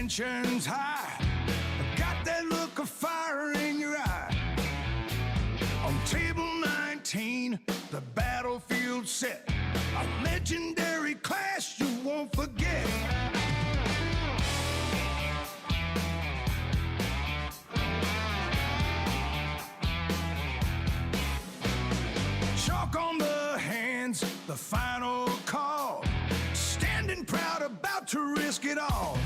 tension's high. Got that look of fire in your eye. On table 19, the battlefield set. A legendary clash you won't forget. Chalk on the hands, the final call. Standing proud, about to risk it all.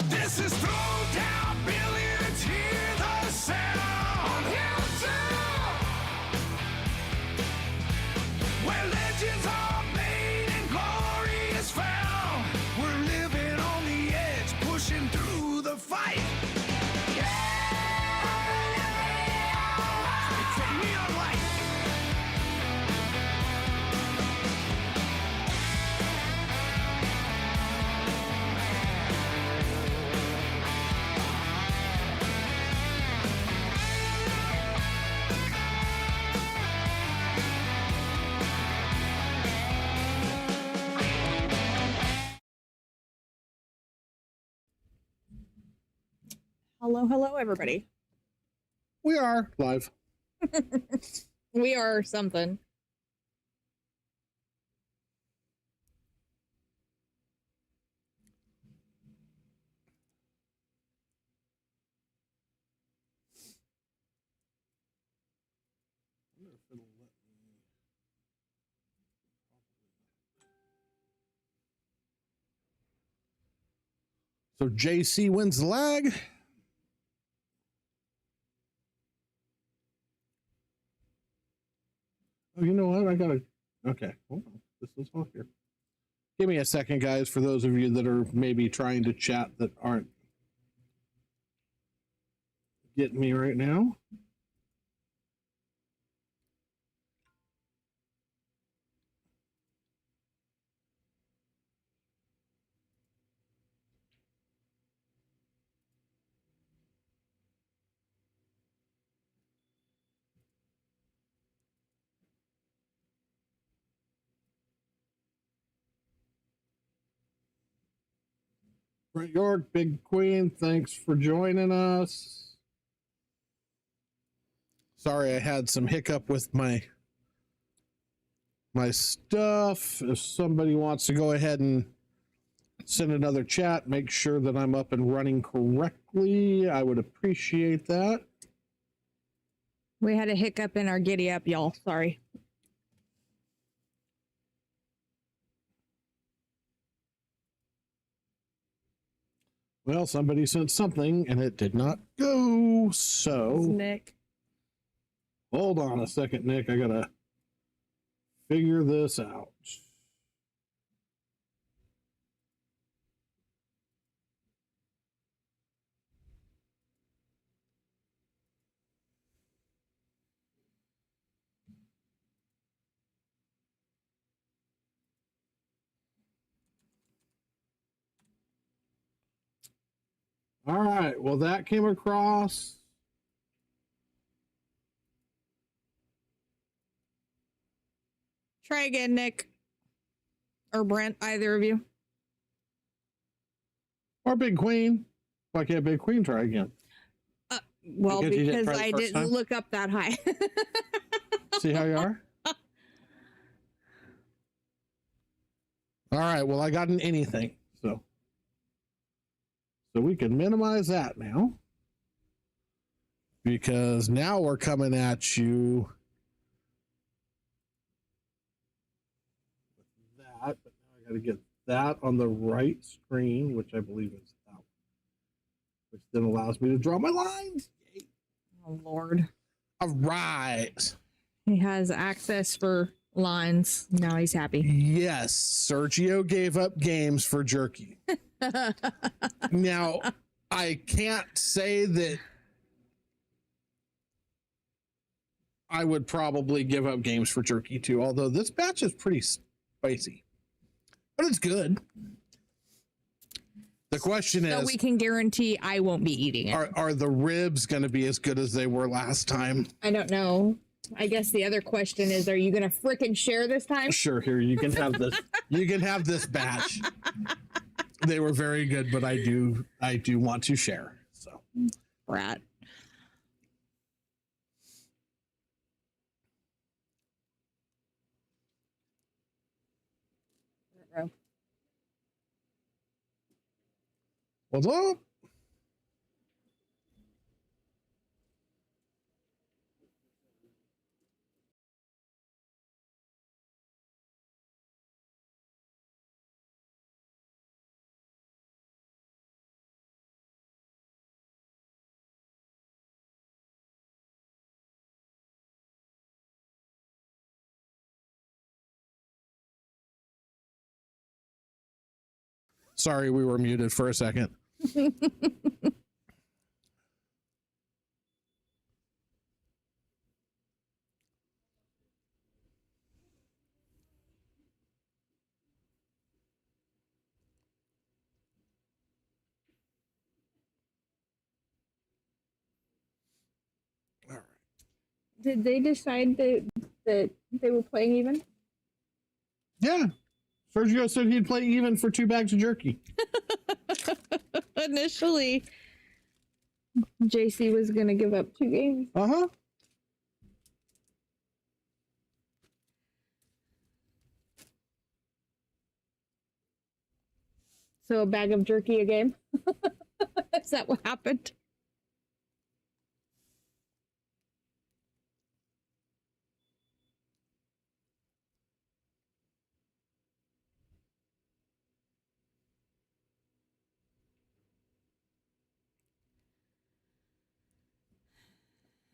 This is Throwdown Billiards, hear the sound. Where legends are made and glory is found. We're living on the edge, pushing through the fight. It's a neon light. Hello, everybody. We are live. We are something. So JC wins the lag. Oh, you know what? I gotta. Okay, hold on. This is off here. Give me a second, guys. For those of you that are maybe trying to chat that aren't getting me right now. Brent York, Big Queen, thanks for joining us. Sorry, I had some hiccup with my stuff. If somebody wants to go ahead and send another chat, make sure that I'm up and running correctly. I would appreciate that. We had a hiccup in our giddy up, y'all. Sorry. Well, somebody sent something and it did not go. So, Nick. Hold on a second, Nick. I gotta figure this out. All right. Well, that came across. Try again, Nick. Or Brent, either of you. Or Big Queen. Why can't Big Queen try again? Well, because I didn't look up that high. See how you are? All right. Well, I got an anything. So we can minimize that now. Because now we're coming at you with that. But now I got to get that on the right screen, which I believe is that one, which then allows me to draw my lines. Yay. Oh, Lord. All right. He has access for lines. Now he's happy. Yes. Sergio gave up games for jerky. Now, I can't say that I would probably give up games for jerky too, although this batch is pretty spicy. But it's good. The question is... So we can guarantee I won't be eating it. Are the ribs going to be as good as they were last time? I don't know. I guess the other question is, are you going to frickin' share this time? Sure, here, you can have this. You can have this batch. They were very good, but I do want to share. So, Rat. what's up? Sorry, we were muted for a second. All right. Did they decide that they were playing even? Yeah. Sergio said he'd play even for 2 bags of jerky. Initially, JC was going to give up 2 games. Uh-huh. So a bag of jerky a game? Is that what happened?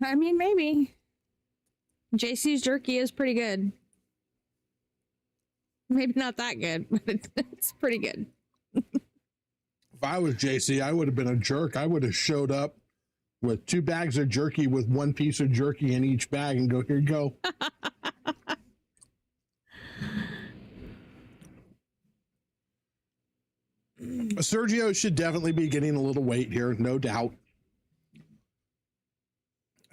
I mean, maybe. JC's jerky is pretty good. Maybe not that good, but it's pretty good. If I was JC, I would have been a jerk. I would have showed up with 2 bags of jerky with 1 piece of jerky in each bag and go, here you go. Sergio should definitely be getting a little weight here, no doubt.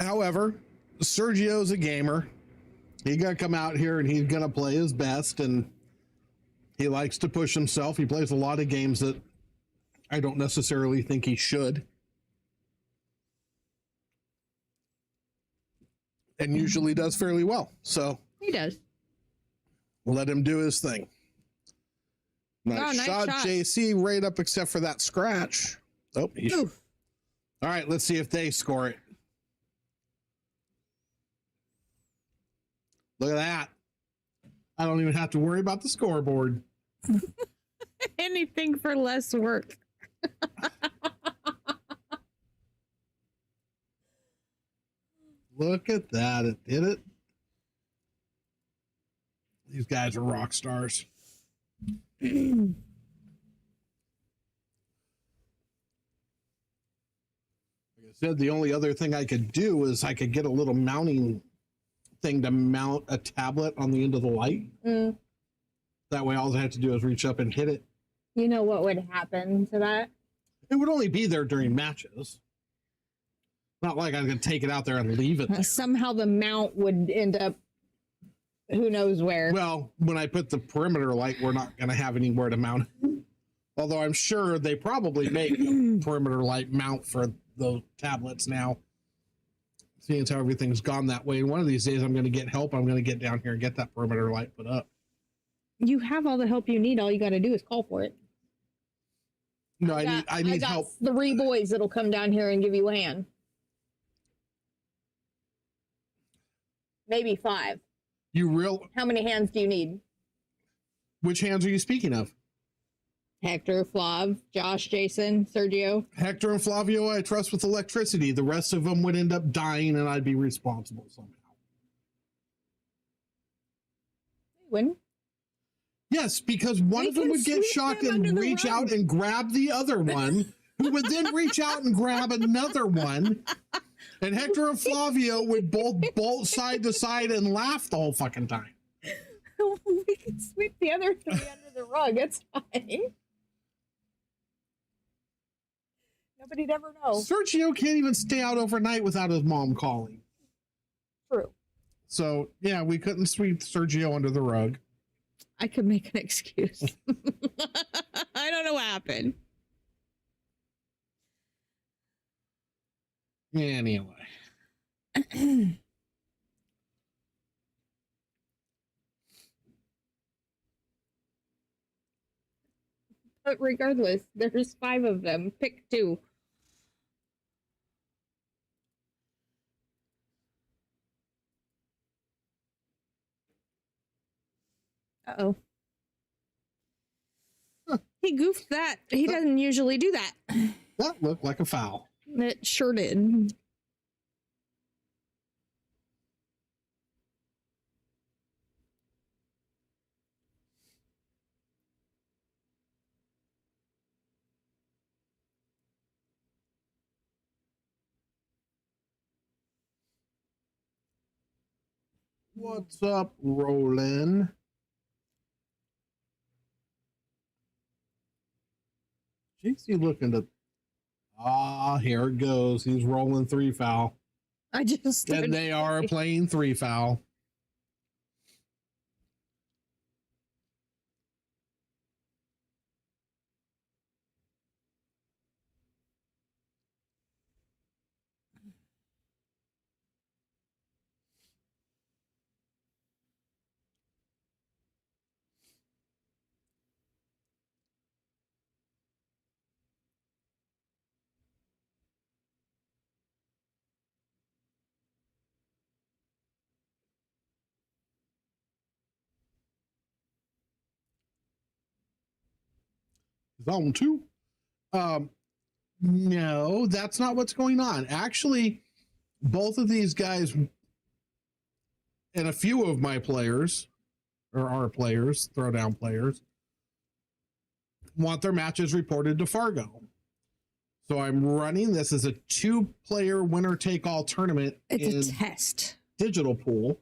However, Sergio's a gamer. He's going to come out here and he's going to play his best, and he likes to push himself. He plays a lot of games that I don't necessarily think he should. And usually does fairly well. So He does. let him do his thing. Nice, nice shot, shot. JC, right up except for that scratch. Oh, Oof. all right, let's see if they score it. Look at that. I don't even have to worry about the scoreboard. Anything for less work. Look at that. It did it. These guys are rock stars. Like I said, the only other thing I could do is I could get a little mounting thing to mount a tablet on the end of the light. Mm. That way, all I have to do is reach up and hit it. You know what would happen to that? It would only be there during matches. Not like I'm going to take it out there and leave it there. Somehow the mount would end up who knows where. Well, when I put the perimeter light, we're not going to have anywhere to mount it. Although I'm sure they probably make a perimeter light mount for the tablets now. Seeing as how everything's gone that way. One of these days I'm going to get help. I'm going to get down here and get that perimeter light put up. You have all the help you need. All you got to do is call for it. No, I need got help. 3 boys that'll come down here and give you a hand. Maybe 5. How many hands do you need? Which hands are you speaking of? Hector, Flav, Josh, Jason, Sergio. Hector and Flavio, I trust with electricity. The rest of them would end up dying and I'd be responsible somehow. When? Yes, because one of them would get shocked and reach out and grab the other one, who would then reach out and grab another one. And Hector and Flavio would both bolt side to side and laugh the whole fucking time. We can sweep the other 3 under the rug. It's fine. Nobody'd ever know. Sergio can't even stay out overnight without his mom calling. True. So yeah, we couldn't sweep Sergio under the rug. I could make an excuse. I don't know what happened. Anyway. But regardless, there's 5 of them. Pick 2. Uh-oh. Huh. He goofed that. He doesn't usually do that. That looked like a foul. It sure did. What's up, Roland? JC looking to. Here it goes. He's rolling 3 foul. I just. And they are playing 3 foul. Zone 2. No, that's not what's going on. Actually, both of these guys and a few of my players, or our players, throwdown players, want their matches reported to Fargo. So I'm running this as a 2-player winner-take-all tournament. It's a test. Digital pool.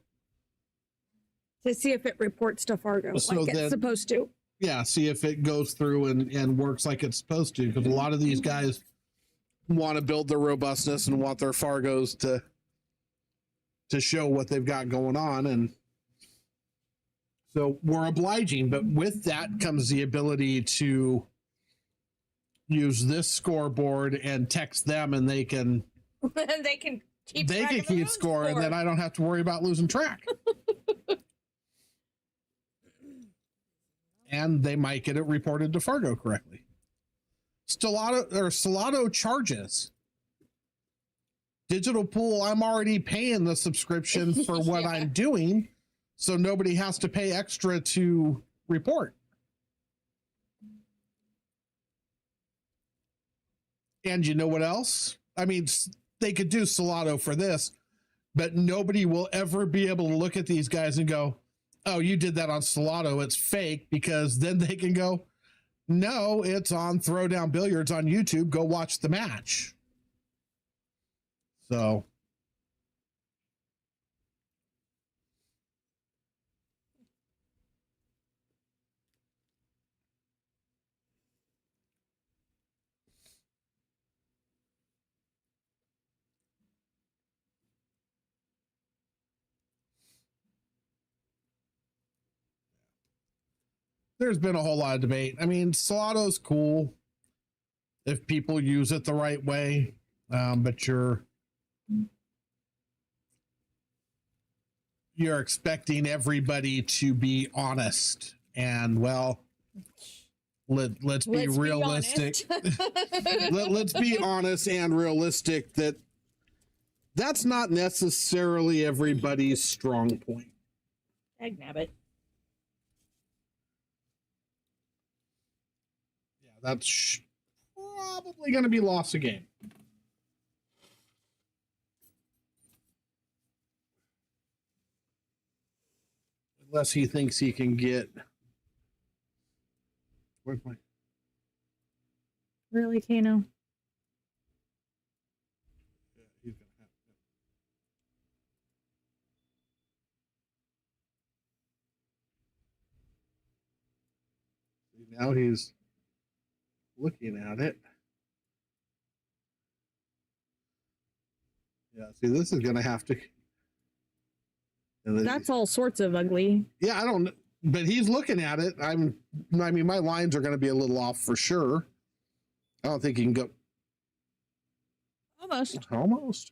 To see if it reports to Fargo like it's supposed to. Yeah, see if it goes through and works like it's supposed to. Because a lot of these guys want to build their robustness and want their Fargos to show what they've got going on. And so we're obliging. But with that comes the ability to use this scoreboard and text them, and they can keep score, and then I don't have to worry about losing track. And they might get it reported to Fargo correctly. Stellato charges. Digital pool, I'm already paying the subscription for what I'm doing, so nobody has to pay extra to report. And you know what else? I mean, they could do Stellato for this, but nobody will ever be able to look at these guys and go, oh, you did that on Stellato, it's fake, because then they can go, no, it's on Throwdown Billiards on YouTube. Go watch the match. So. There's been a whole lot of debate. I mean, Stellado's cool if people use it the right way, but you're expecting everybody to be honest, and well, let's be realistic. Let's be honest and realistic that that's not necessarily everybody's strong point. Dagnabbit. That's probably going to be lost again. Unless he thinks he can get. Where's my. Really, Tano? Yeah, he's going to have. Now he's looking at it. Yeah, see, this is going to have to. And then That's all sorts of ugly. yeah, I don't, but he's looking at it. I mean, my lines are going to be a little off for sure. I don't think he can go almost.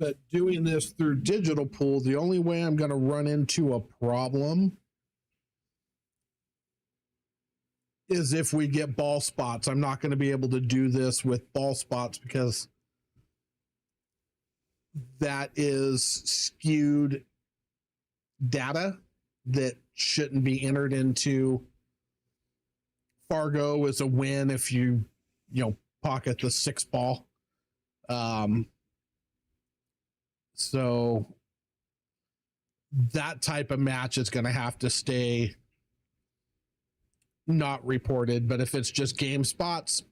But doing this through digital pool, the only way I'm going to run into a problem is if we get ball spots. I'm not going to be able to do this with ball spots because that is skewed data that shouldn't be entered into Fargo as a win if you pocket the 6 ball. So that type of match is going to have to stay not reported. But if it's just game spots,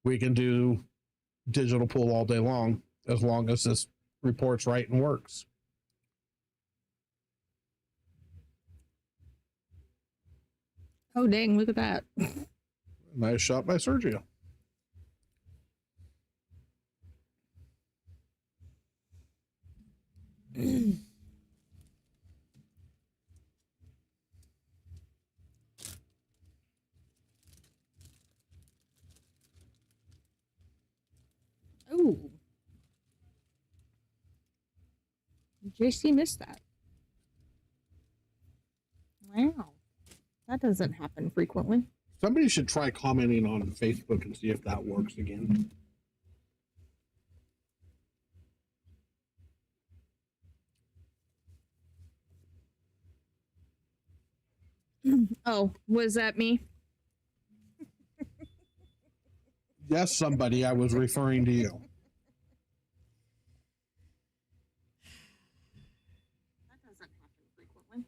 we can do digital pool all day long as this reports right and works. Oh, dang, look at that. Nice shot by Sergio. Oh. JC missed that. Wow. That doesn't happen frequently. Somebody should try commenting on Facebook and see if that works again. Oh, was that me? Yes, somebody. I was referring to you. That doesn't happen frequently.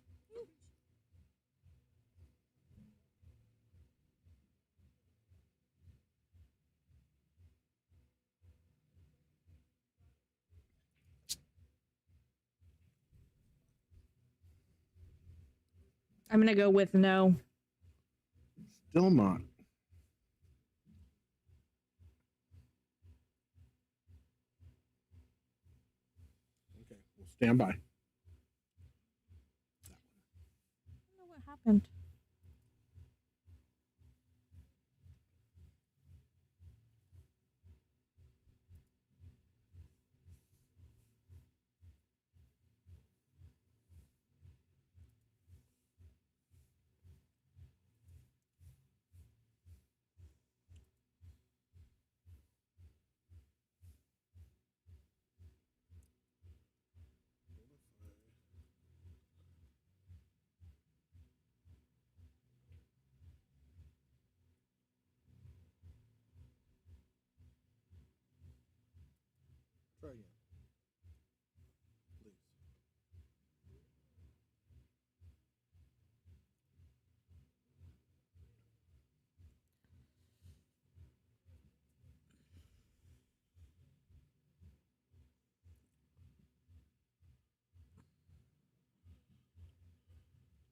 I'm going to go with no. Still not. Okay, we'll stand by. I don't know what happened. Try again. Please.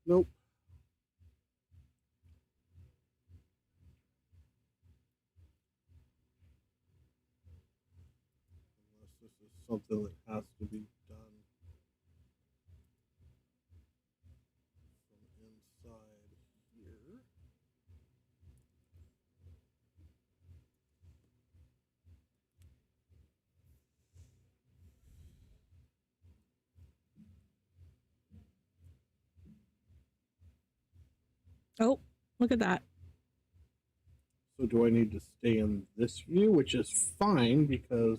Nope. Unless this is something that has to be done from inside here. Oh, look at that. So do I need to stay in this view, which is fine because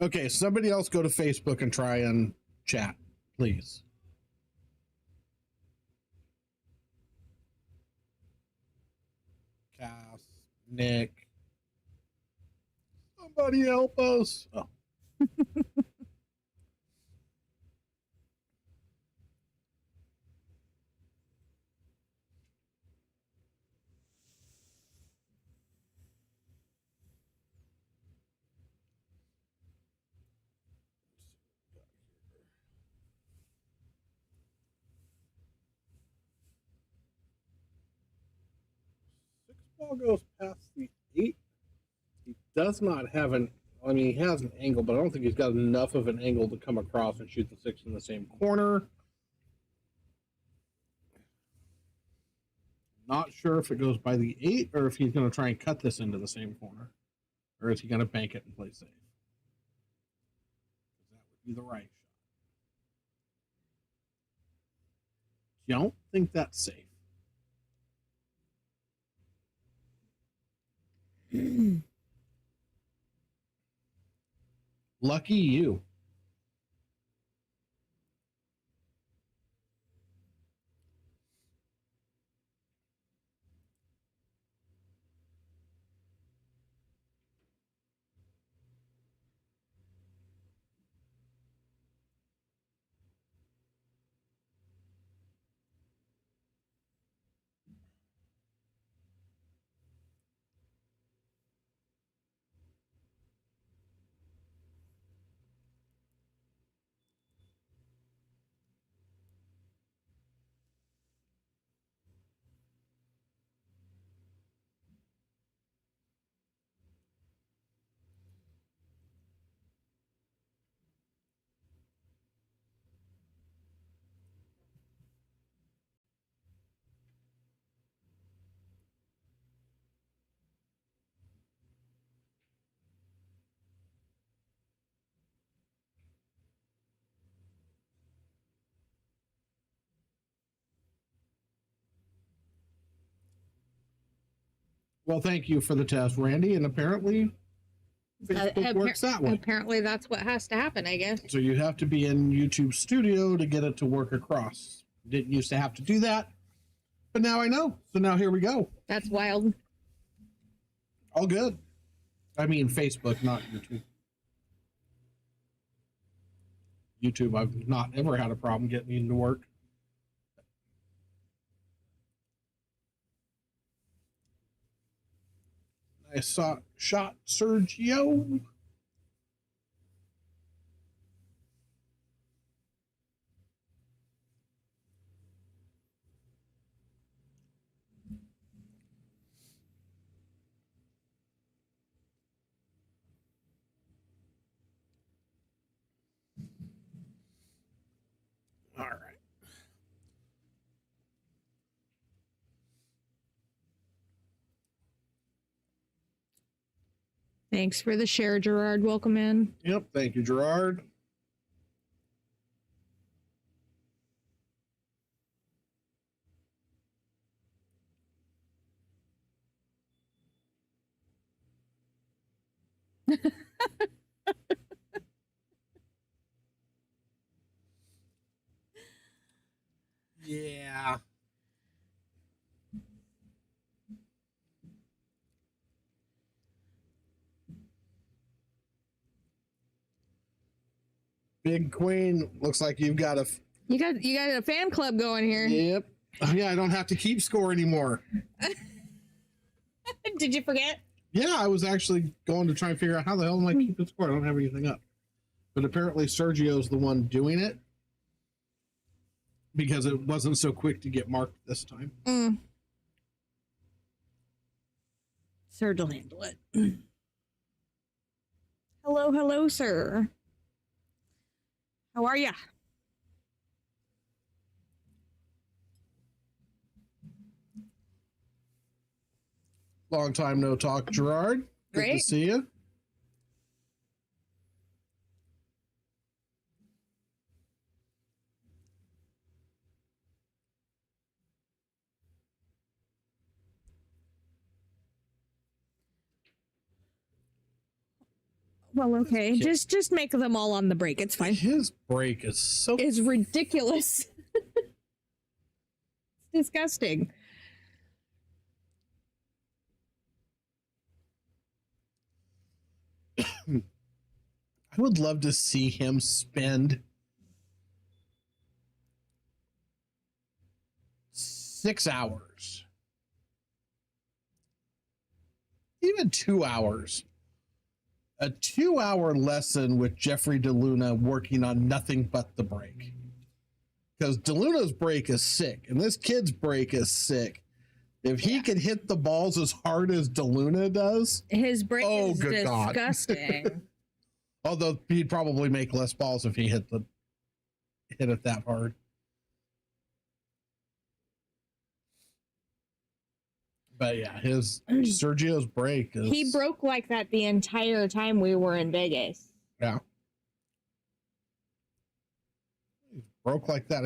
okay, somebody else go to Facebook and try and chat, please. Cass, Nick, somebody help us. Oh, Six ball goes past the 8. He does not have an. I mean, he has an angle, but I don't think he's got enough of an angle to come across and shoot the 6 in the same corner. Not sure if it goes by the 8 or if he's going to try and cut this into the same corner. Or is he going to bank it and play safe? That would be the right shot. Don't think that's safe. Lucky you. Well, thank you for the test, Randy. And apparently, Facebook works that way. Apparently, that's what has to happen, I guess. So you have to be in YouTube Studio to get it to work across. Didn't used to have to do that, but now I know. So now here we go. That's wild. All good. I mean, Facebook, not YouTube. YouTube, I've not ever had a problem getting into work. Nice shot, Sergio. All right. Thanks for the share, Gerard. Welcome in. Yep. Thank you, Gerard. Yeah. Big Queen, looks like you've got a. You got a fan club going here. Yep. Oh, yeah, I don't have to keep score anymore. Did you forget? Yeah, I was actually going to try and figure out how the hell am I keeping score. I don't have anything up. But apparently Sergio's the one doing it because it wasn't so quick to get marked this time. Serge will handle it. Hello, sir. How are ya? Long time no talk, Gerard. Good Great. to see you. Well, okay. Just make them all on the break. It's fine. His break is so. It's ridiculous. It's disgusting. I I would love to see him spend 6 hours, even 2 hours, a 2-hour lesson with Jeffrey DeLuna working on nothing but the break. Because DeLuna's break is sick, and this kid's break is sick. If he could hit the balls as hard as DeLuna does, his break is good God. disgusting. Although he'd probably make less balls if he hit it that hard. But yeah, his Sergio's break is, He broke like that the entire time we were in Vegas. yeah. He broke like that.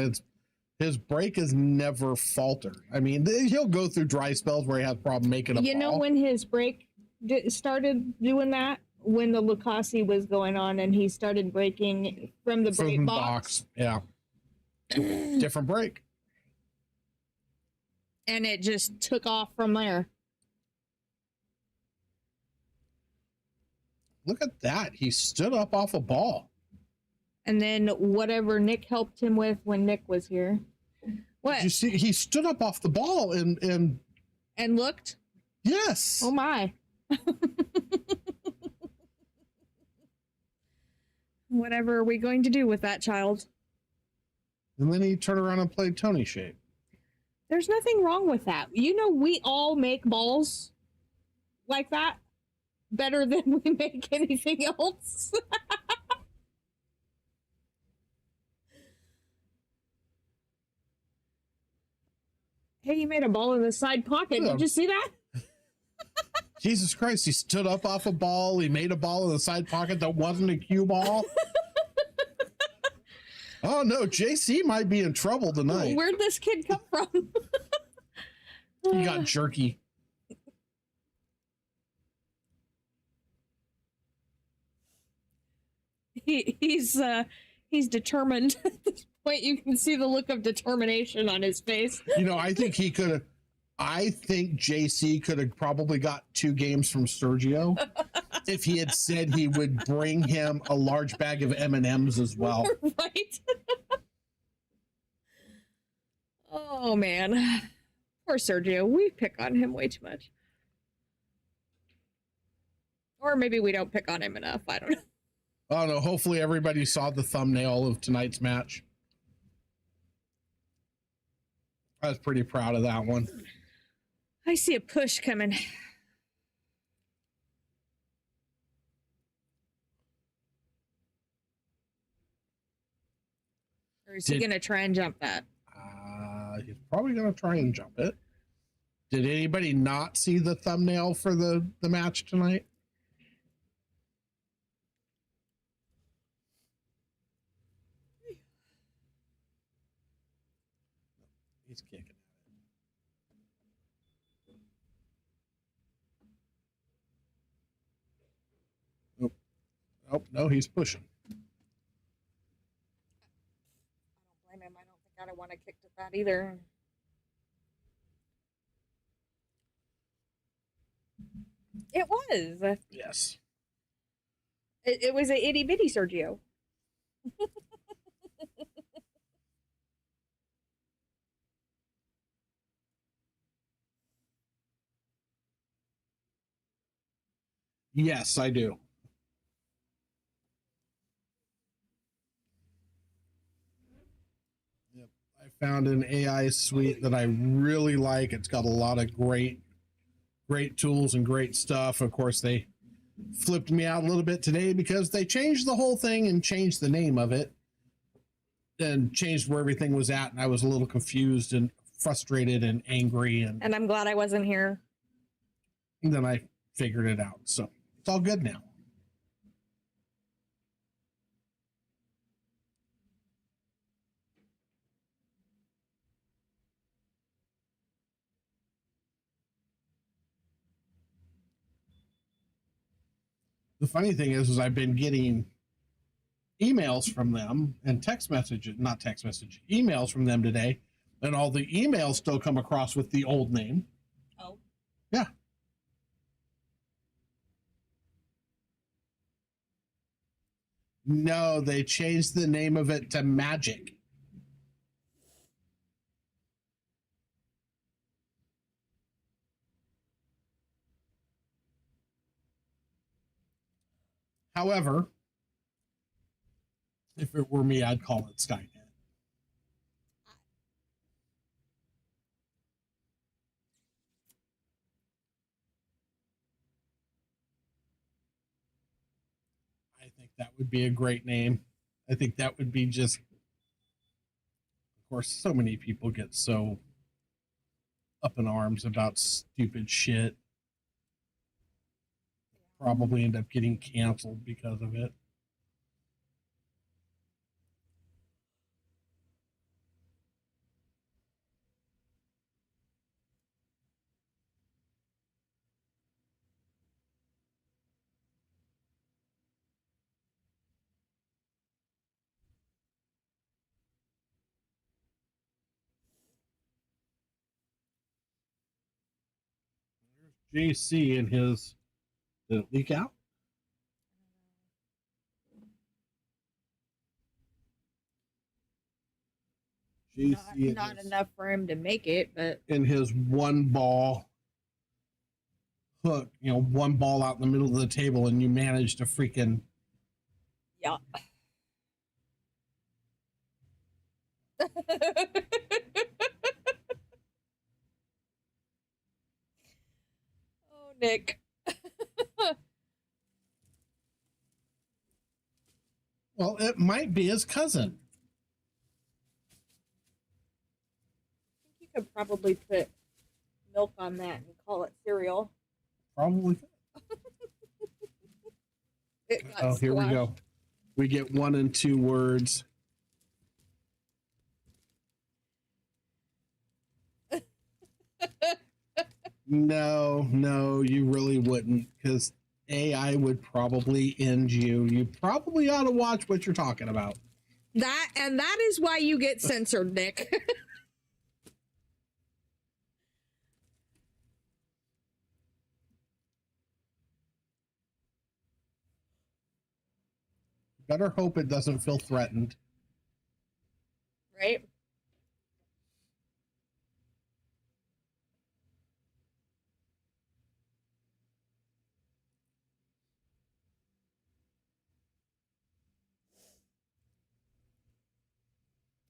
His break is never faltered. I mean, he'll go through dry spells where he has a problem making a ball. You know when his break started doing that? When the Lucasi was going on and he started breaking from the break box. Yeah. Different break. And it just took off from there. Look at that. He stood up off a ball. And then whatever Nick helped him with when Nick was here. What? Did you see? He stood up off the ball and looked? yes. Oh my. Whatever are we going to do with that child? And then he turned around and played Tony shape. There's nothing wrong with that. You know, we all make balls like that better than we make anything else. Hey, you made a ball in the side pocket. Yeah. Did you see that? Jesus Christ, he stood up off a ball. He made a ball in the side pocket that wasn't a cue ball. Oh no, JC might be in trouble tonight. Where'd this kid come from? He got jerky. He's determined. At this point, you can see the look of determination on his face. You know, I think JC could have probably got 2 games from Sergio if he had said he would bring him a large bag of M&Ms as well. Right? Oh, man. Poor Sergio. We pick on him way too much. Or maybe we don't pick on him enough. I don't know. Oh no, hopefully everybody saw the thumbnail of tonight's match. I was pretty proud of that one. I see a push coming. Or is he going to try and jump that? He's probably going to try and jump it. Did anybody not see the thumbnail for the match tonight? He's kicking at it. Oh, no, he's pushing. I don't blame him. I don't think I'd want to kick at that either. It was. Yes. It was a itty bitty Sergio. Yes, I do. Yep. I found an AI suite that I really like. It's got a lot of great tools and great stuff. Of course, they flipped me out a little bit today because they changed the whole thing and changed the name of it and changed where everything was at. And I was a little confused and frustrated and angry. And I'm glad I wasn't here. And then I figured it out. So it's all good now. The funny thing is I've been getting emails from them and emails from them today, and all the emails still come across with the old name. Oh. Yeah. No, they changed the name of it to Magic. However, if it were me, I'd call it Skynet. I think that would be a great name. I think that would be just, of course, so many people get so up in arms about stupid shit. Probably end up getting canceled because of it. JC and his, did it leak out? JC Not enough for him to make it, but in his one ball hook, one ball out in the middle of the table, and you managed to freaking. yeah. Oh, Nick. Well, it might be his cousin. I think you could probably put milk on that and call it cereal. Probably. Oh, here we go. We get 1 and 2 words. No, you really wouldn't, because AI would probably end you. You probably ought to watch what you're talking about. That is why you get censored, Nick. Better hope it doesn't feel threatened. Right?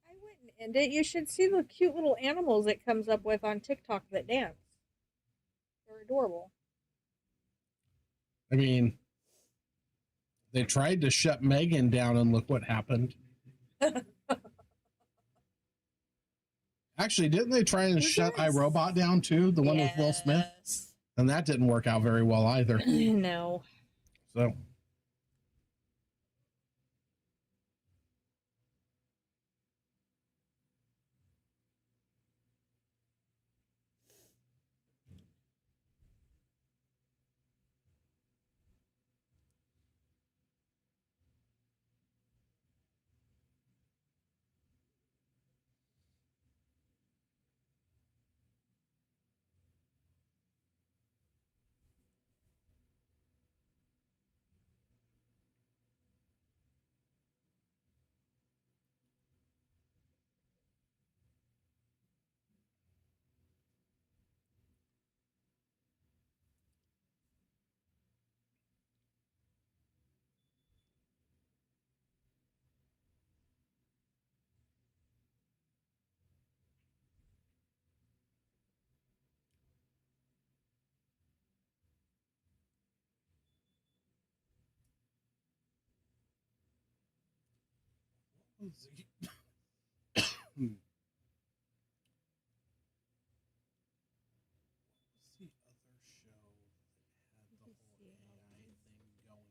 I wouldn't end it. You should see the cute little animals it comes up with on TikTok that dance. They're adorable. I mean, they tried to shut Megan down, and look what happened. Actually, didn't they try and shut iRobot down too? The one with Will Smith? And that didn't work out very well either. No. So. Let's see. What's the other show that had the whole AI thing going?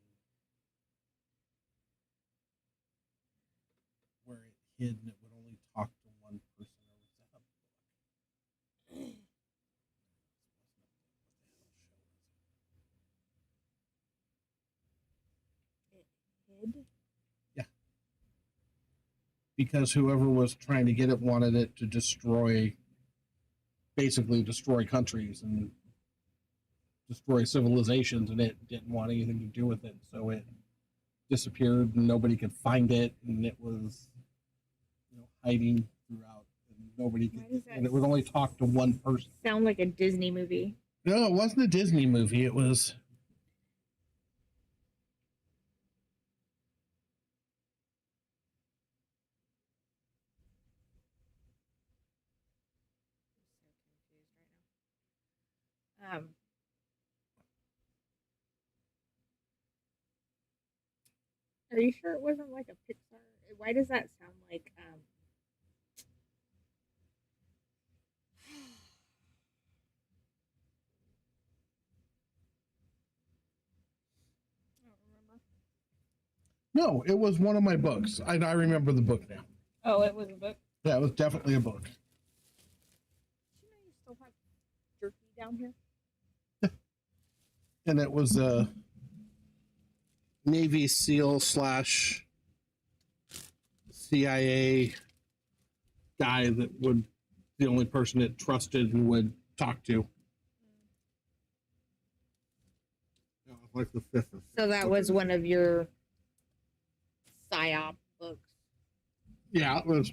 Where it hid and it would only talk to one person, or was that a book? It hid? Yeah. Because whoever was trying to get it wanted it to basically destroy countries and destroy civilizations, and it didn't want anything to do with it. So it disappeared and nobody could find it, and it was, hiding throughout, and nobody could, Why does that and it would only talk to one person. sound like a Disney movie? No, it wasn't a Disney movie. It was. Um, are you sure it wasn't like a Pixar? Why does that sound like I don't remember. No, it was one of my books. I remember the book now. Oh, it was a book. Yeah, it was definitely a book. Did you know you still have jerky down here? And it was a Navy SEAL slash CIA guy that would, the only person it trusted and would talk to. Like the fifth. So that was one of your psyop books. Yeah, it was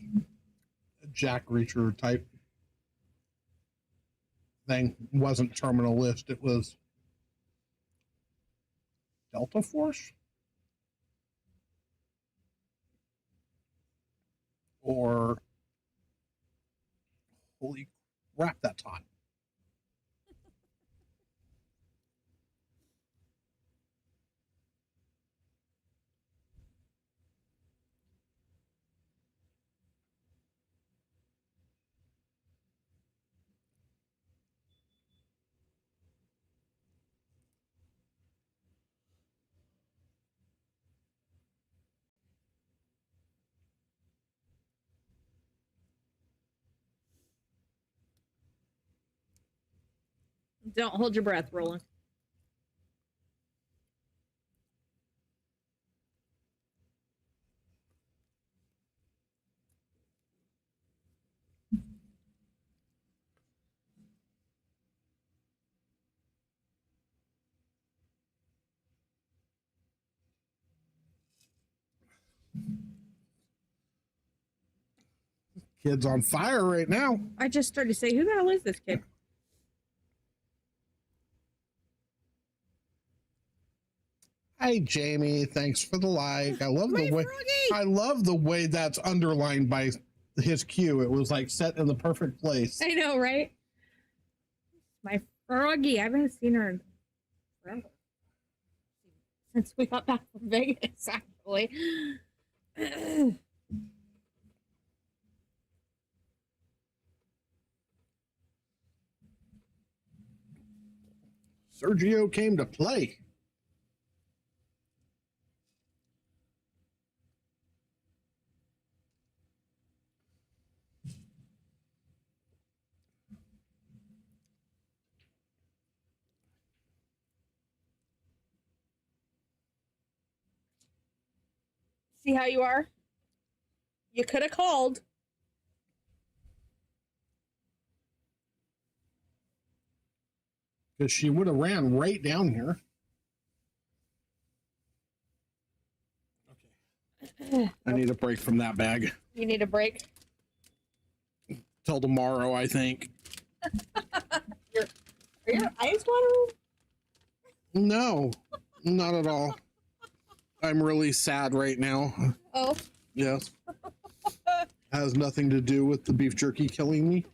a Jack Reacher type thing. It wasn't Terminal List. It was Delta Force? Or holy crap, that's hot. Don't hold your breath, Roland. Kid's on fire right now. I just started to say, who the hell is this kid? Hi, Jamie. Thanks for the like. I love the way. Froggy! I love the way that's underlined by his cue. It was like set in the perfect place. I know, right? My Froggy. I haven't seen her in forever. Since we got back from Vegas, actually. Sergio came to play. See how you are? You could have called. Because she would have ran right down here. Okay. I need a break from that bag. You need a break. Till tomorrow, I think. Are your eyes watering? No, not at all. I'm really sad right now. Oh. Yes. Has nothing to do with the beef jerky killing me.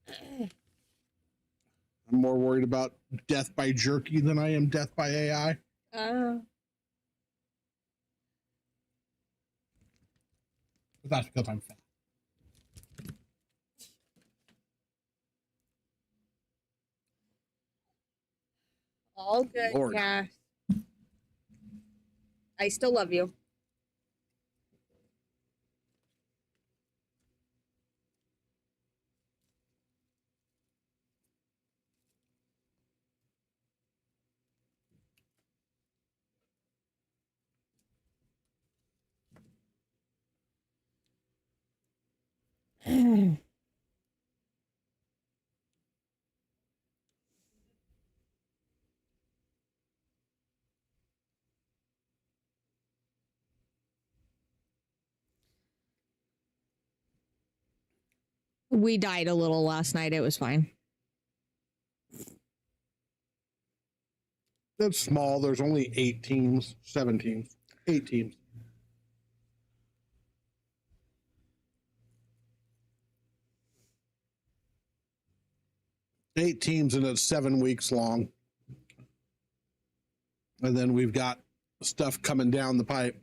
I'm more worried about death by jerky than I am death by AI. Oh. But that's because I'm fat. All good, Lord. yeah. I still love you. We died a little last night. It was fine. It's small. There's only 8 teams, 7 teams, 8 teams. Eight teams, and it's 7 weeks long. And then we've got stuff coming down the pipe.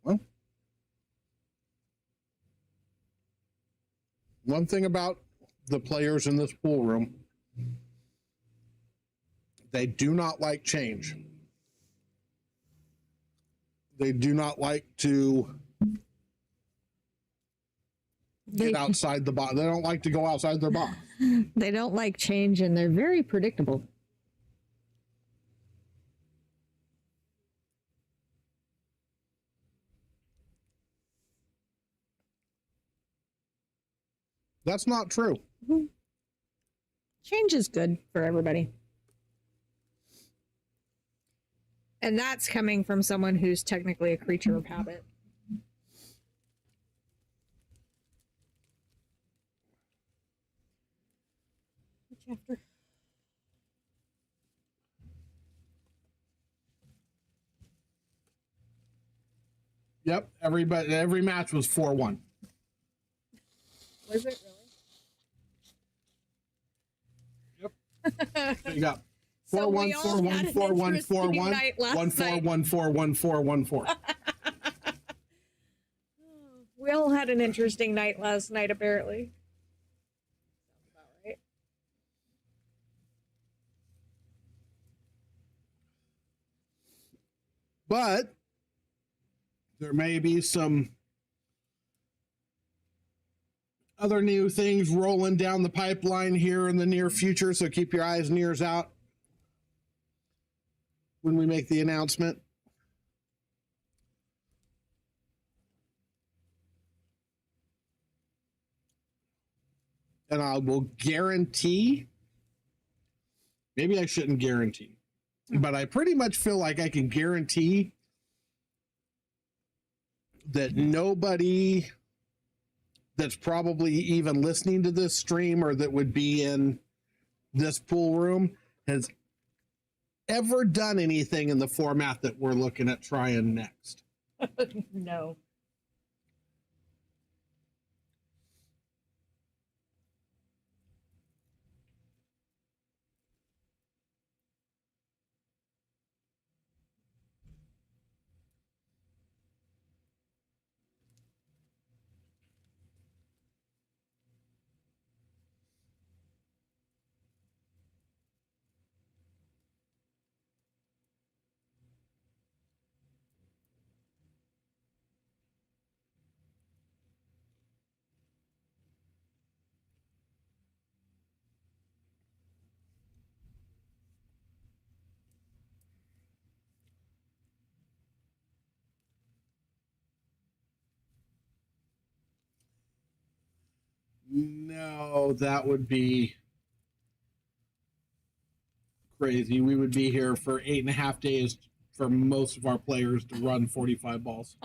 Well, one thing about the players in this pool room, they do not like change. They do not like to get outside the box. They don't like to go outside their box. They don't like change, and they're very predictable. That's not true. Change is good for everybody. And that's coming from someone who's technically a creature of habit. Which chapter? Yep, every match was 4-1. Was it Yep. So you got So 4-1, we all 4-1, had an 4-1, interesting 4-1, night last 1-4, night. 1-4, 1-4, 1-4. We all had an interesting night last night, apparently. Sounds about right. But there may be some other new things rolling down the pipeline here in the near future, so keep your eyes and ears out when we make the announcement. And I will guarantee, maybe I shouldn't guarantee, but I pretty much feel like I can guarantee that nobody that's probably even listening to this stream or that would be in this pool room has ever done anything in the format that we're looking at trying next. No. No, that would be crazy. We would be here for 8.5 days for most of our players to run 45 balls.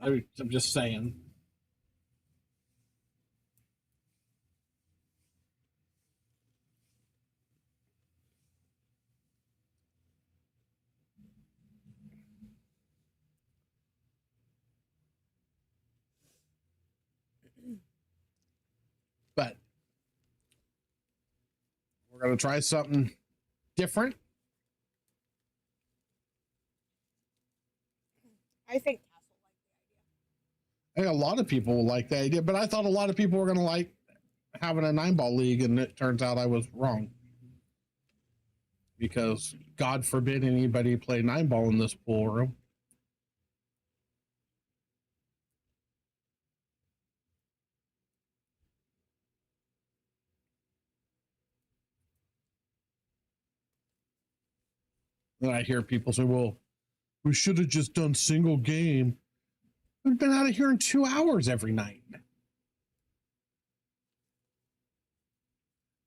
I'm just saying. But we're going to try something different. I think I think a lot of people will like the idea, but I thought a lot of people were going to like having a 9-ball league, and it turns out I was wrong. Because God forbid anybody play 9-ball in this pool room. Then I hear people say, well, we should have just done single game. We've been out of here in 2 hours every night.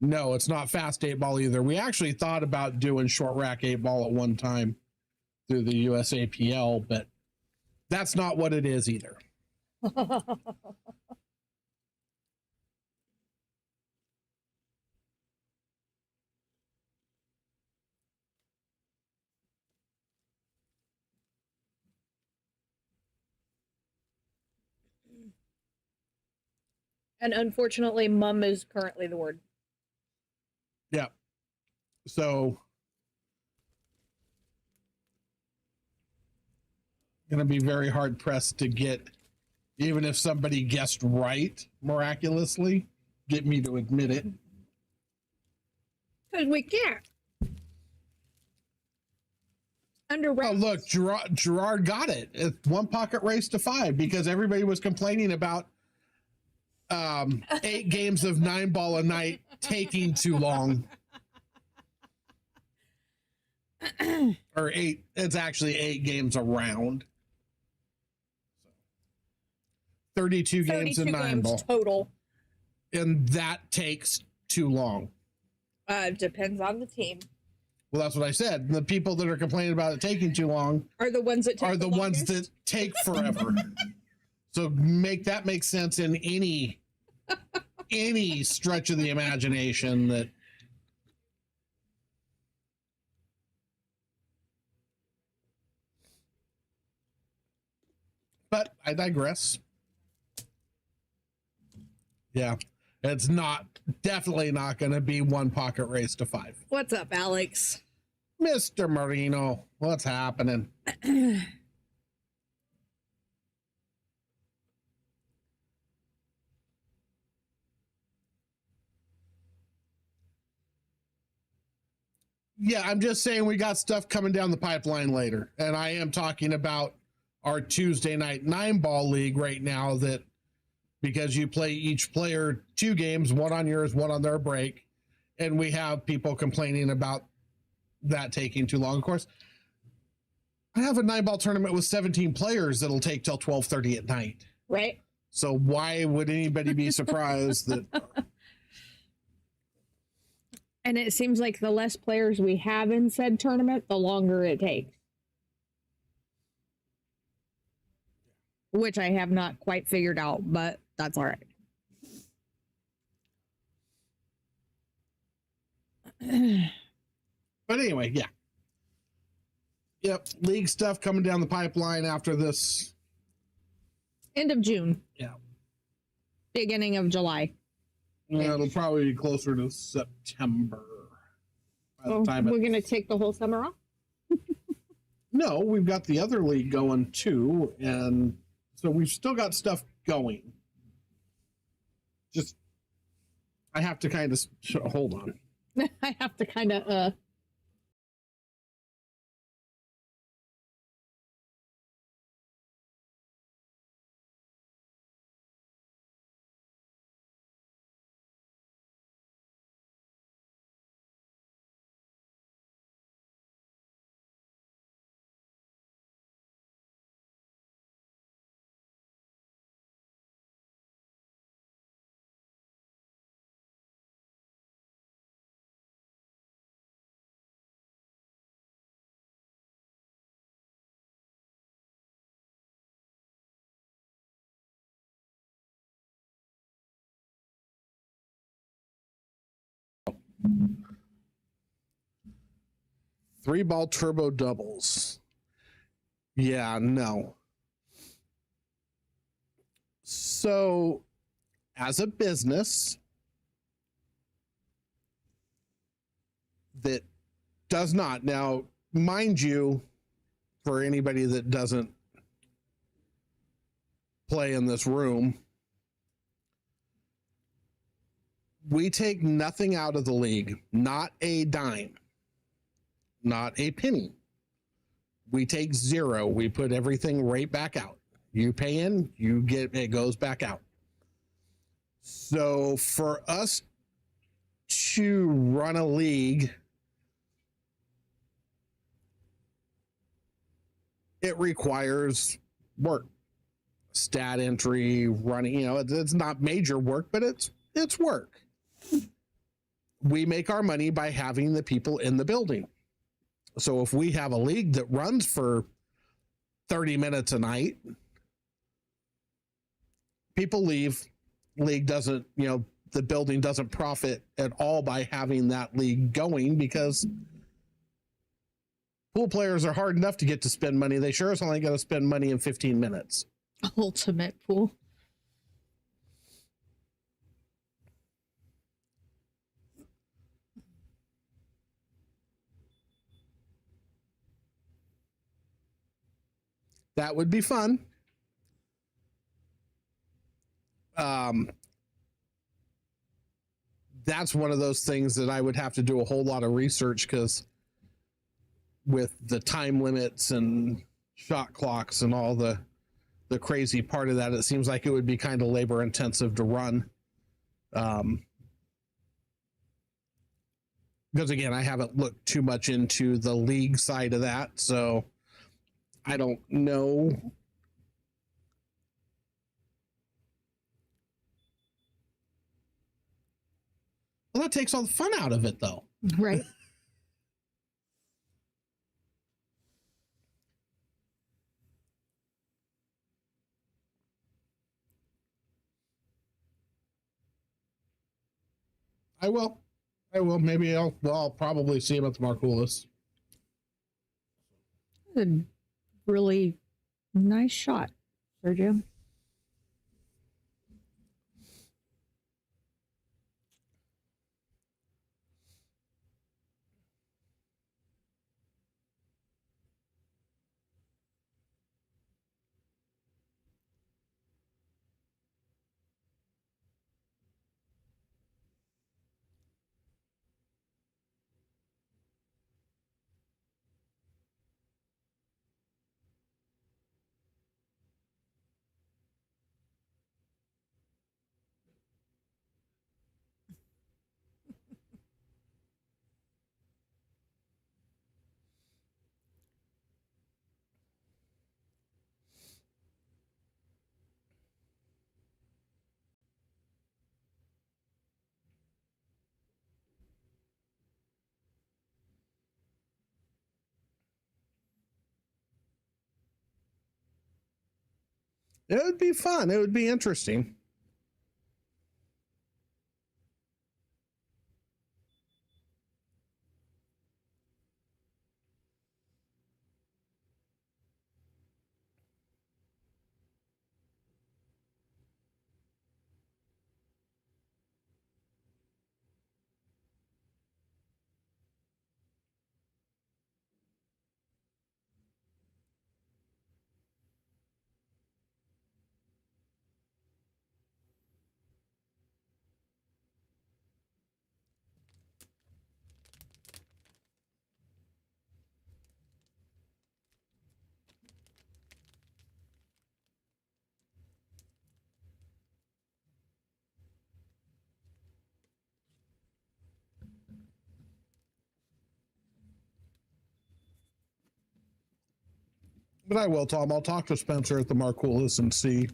No, it's not fast 8-ball either. We actually thought about doing short rack 8-ball at one time through the USAPL, but that's not what it is either. And unfortunately, mum is currently the word. Yeah. So going to be very hard pressed to get, even if somebody guessed right miraculously, get me to admit it. Because we can't. Under Oh, look, Gerard got it. It's one pocket race to 5 because everybody was complaining about 8 games of 9-ball a night taking too long. Or 8, it's actually 8 games a round. 32 games in 9-ball total. And that takes too long. Depends on the team. Well, that's what I said. The people that are complaining about it taking too long Are the ones that take are the ones that take forever. So make that make sense in any stretch of the imagination that. But I digress. Yeah, it's definitely not going to be one pocket race to 5. What's up, Alex? Mr. Marino, what's happening? Yeah, I'm just saying we got stuff coming down the pipeline later. And I am talking about our Tuesday night 9-ball league right now, that because you play each player 2 games, one on yours, one on their break. And we have people complaining about that taking too long. Of course, I have a 9-ball tournament with 17 players that'll take till 12:30 at night. Right. So why would anybody be surprised that? And it seems like the less players we have in said tournament, the longer it takes. Which I have not quite figured out, but that's all right. But anyway, yeah. Yep, league stuff coming down the pipeline after this. End of June. Yeah. Beginning of July. Yeah, it'll probably be closer to September. By the time we're going to take the whole summer off? No, we've got the other league going too. And so we've still got stuff going. Just, I have to kind of, hold on. I have to kind of, Three-ball turbo doubles. Yeah, no. So, as a business that does not, now, mind you, for anybody that doesn't play in this room, we take nothing out of the league, not a dime. Not a penny. We take 0. We put everything right back out. You pay in, you get, it goes back out. So for us to run a league, it requires work, stat entry, running, it's not major work, but it's work. We make our money by having the people in the building. So if we have a league that runs for 30 minutes a night, people leave. League doesn't, the building doesn't profit at all by having that league going, because pool players are hard enough to get to spend money. They sure as hell ain't going to spend money in 15 minutes. Ultimate pool. That would be fun. That's one of those things that I would have to do a whole lot of research, because with the time limits and shot clocks and all the crazy part of that, it seems like it would be kind of labor intensive to run. Because again, I haven't looked too much into the league side of that, so I don't know. Well, that takes all the fun out of it, though. Right. I will. Maybe I'll probably see him at the Marcoulis. A really nice shot, Sergio. It would be fun. It would be interesting. But I will, Tom. I'll talk to Spencer at the Marcoulis and see.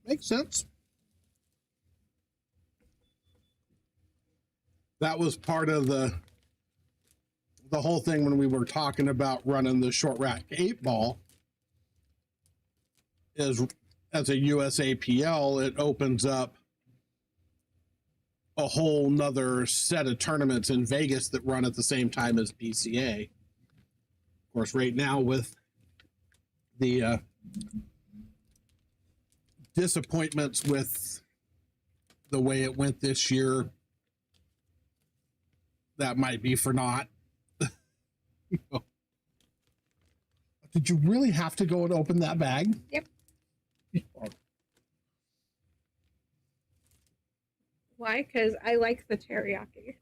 Makes sense. That was part of the whole thing when we were talking about running the short rack 8-ball. Is as a USAPL, it opens up a whole nother set of tournaments in Vegas that run at the same time as PCA. Of course, right now with the disappointments with the way it went this year, that might be for naught. Did you really have to go and open that bag? Yep. Why? Because I like the teriyaki.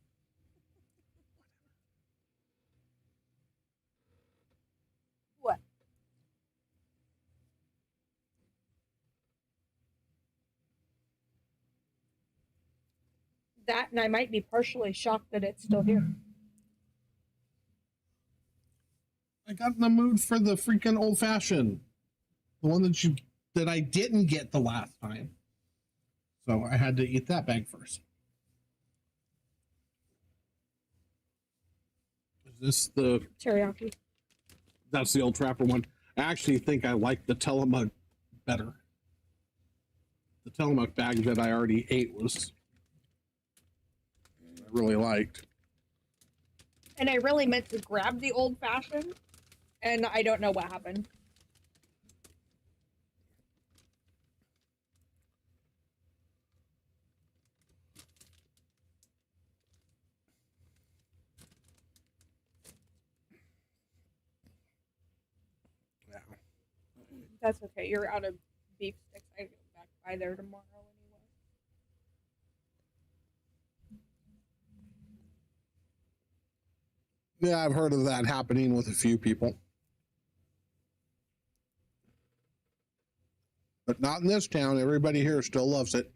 What? That, and I might be partially shocked that it's still here. I got in the mood for the freaking old fashioned, the one that I didn't get the last time. So I had to eat that bag first. Is this the Teriyaki. That's the old Trapper one. I actually think I like the Tillamook better. The Tillamook bag that I already ate was I really liked. And I really meant to grab the old fashioned, and I don't know what happened. Yeah. That's okay. You're out of beef sticks. I go back by there tomorrow anyway. Yeah, I've heard of that happening with a few people. But not in this town. Everybody here still loves it.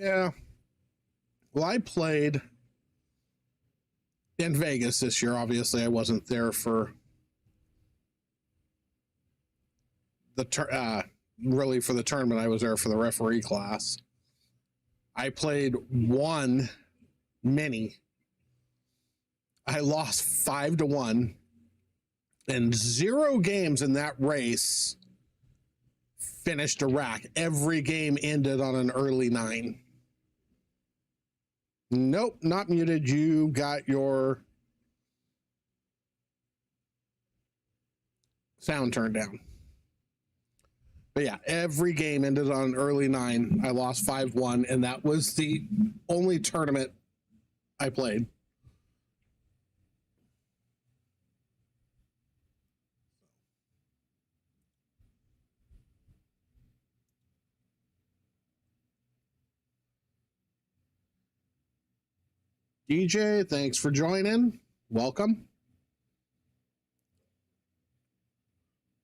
Yeah. Well, I played in Vegas this year. Obviously, I wasn't there for really for the tournament. I was there for the referee class. I played one mini. I lost 5-1, and 0 games in that race finished a rack. Every game ended on an early 9. Nope, not muted. You got your sound turned down. But yeah, every game ended on an early 9. I lost 5-1, and that was the only tournament I played. DJ, thanks for joining. Welcome.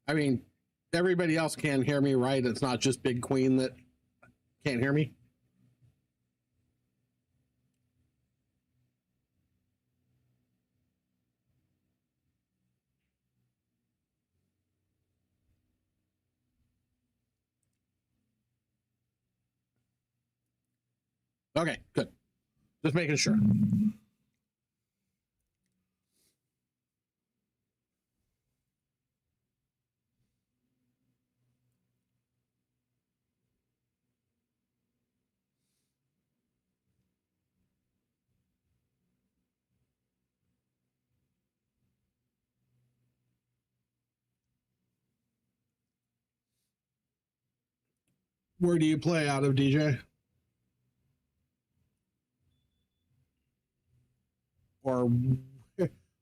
I mean, everybody else can hear me, right? It's not just Big Queen that can't hear me. Okay, good. Just making sure. Where do you play out of, DJ? Or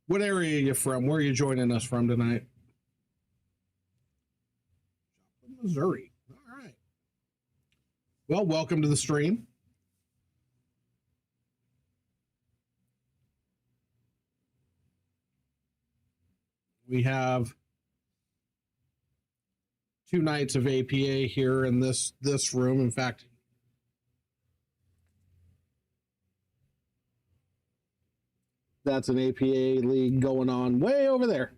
what area are you from? Where are you joining us from tonight? Missouri. All right. Well, welcome to the stream. We have 2 nights of APA here in this room. In fact, that's an APA league going on way over there.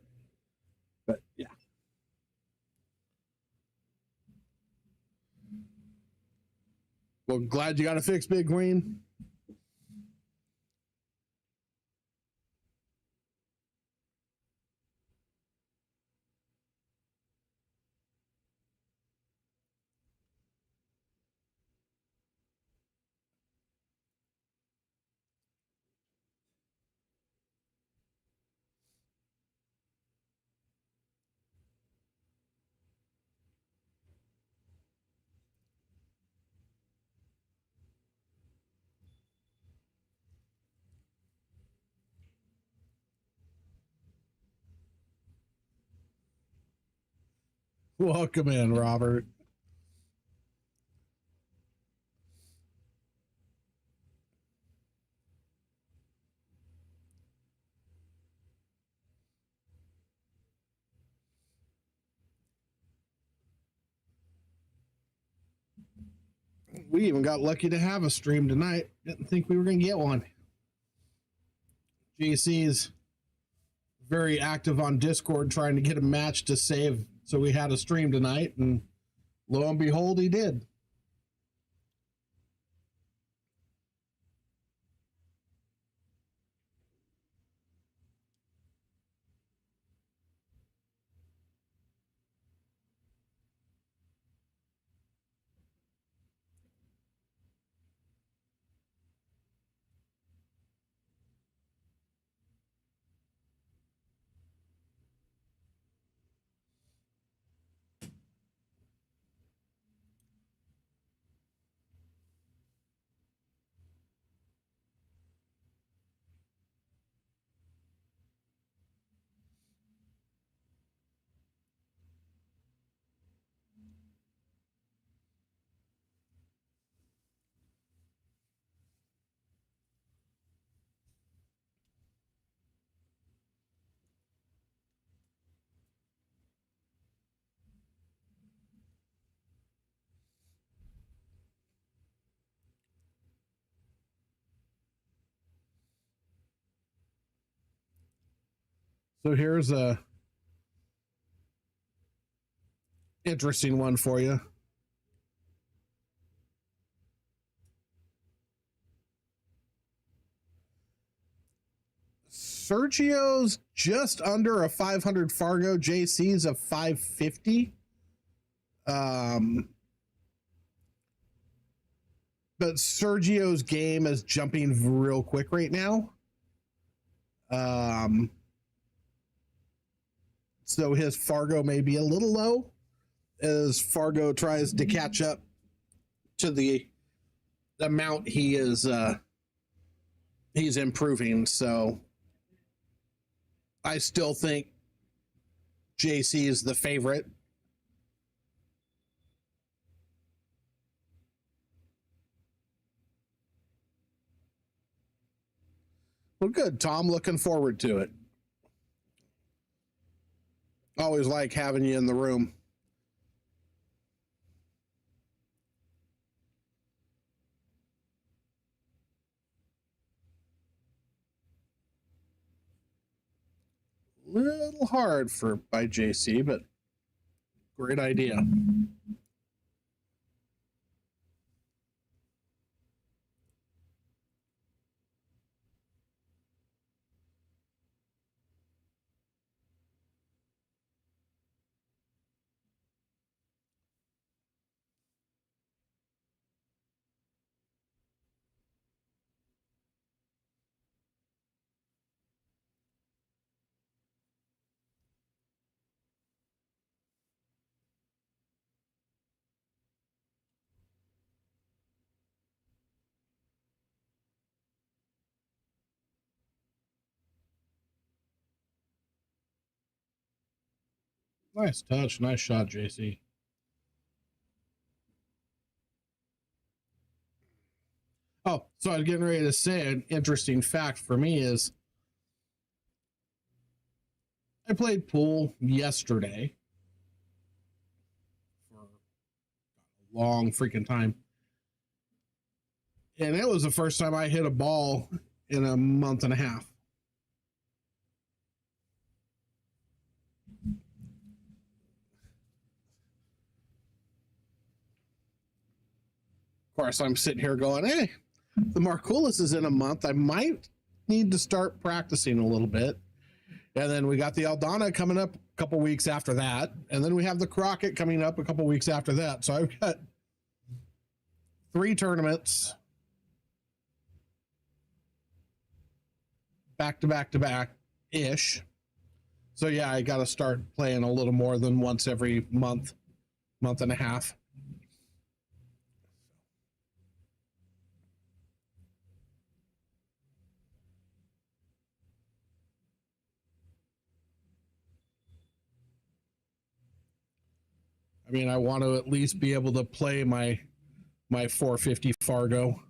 But yeah. Well, glad you got it fixed, Big Queen. Welcome in, Robert. We even got lucky to have a stream tonight. Didn't think we were going to get one. JC's very active on Discord trying to get a match to save, so we had a stream tonight, and lo and behold, he did. So here's a interesting one for you. Sergio's just under a 500 Fargo. JC's a 550. But Sergio's game is jumping real quick right now. So his Fargo may be a little low as Fargo tries to catch up to the amount he is he's improving. So I still think JC is the favorite. Well, good, Tom. Looking forward to it. Always like having you in the room. Little hard by JC, but great idea. Nice touch. Nice shot, JC. Oh, so I was getting ready to say an interesting fact for me is I played pool yesterday for a long freaking time. And it was the first time I hit a ball in a month and a half. Of course, I'm sitting here going, hey, the Markulis is in a month. I might need to start practicing a little bit. And then we got the Aldana coming up a couple weeks after that. And then we have the Crockett coming up a couple weeks after that. So I've got 3 tournaments back to back to back ish. So yeah, I got to start playing a little more than once every month, month and a half. I mean, I want to at least be able to play my 450 Fargo.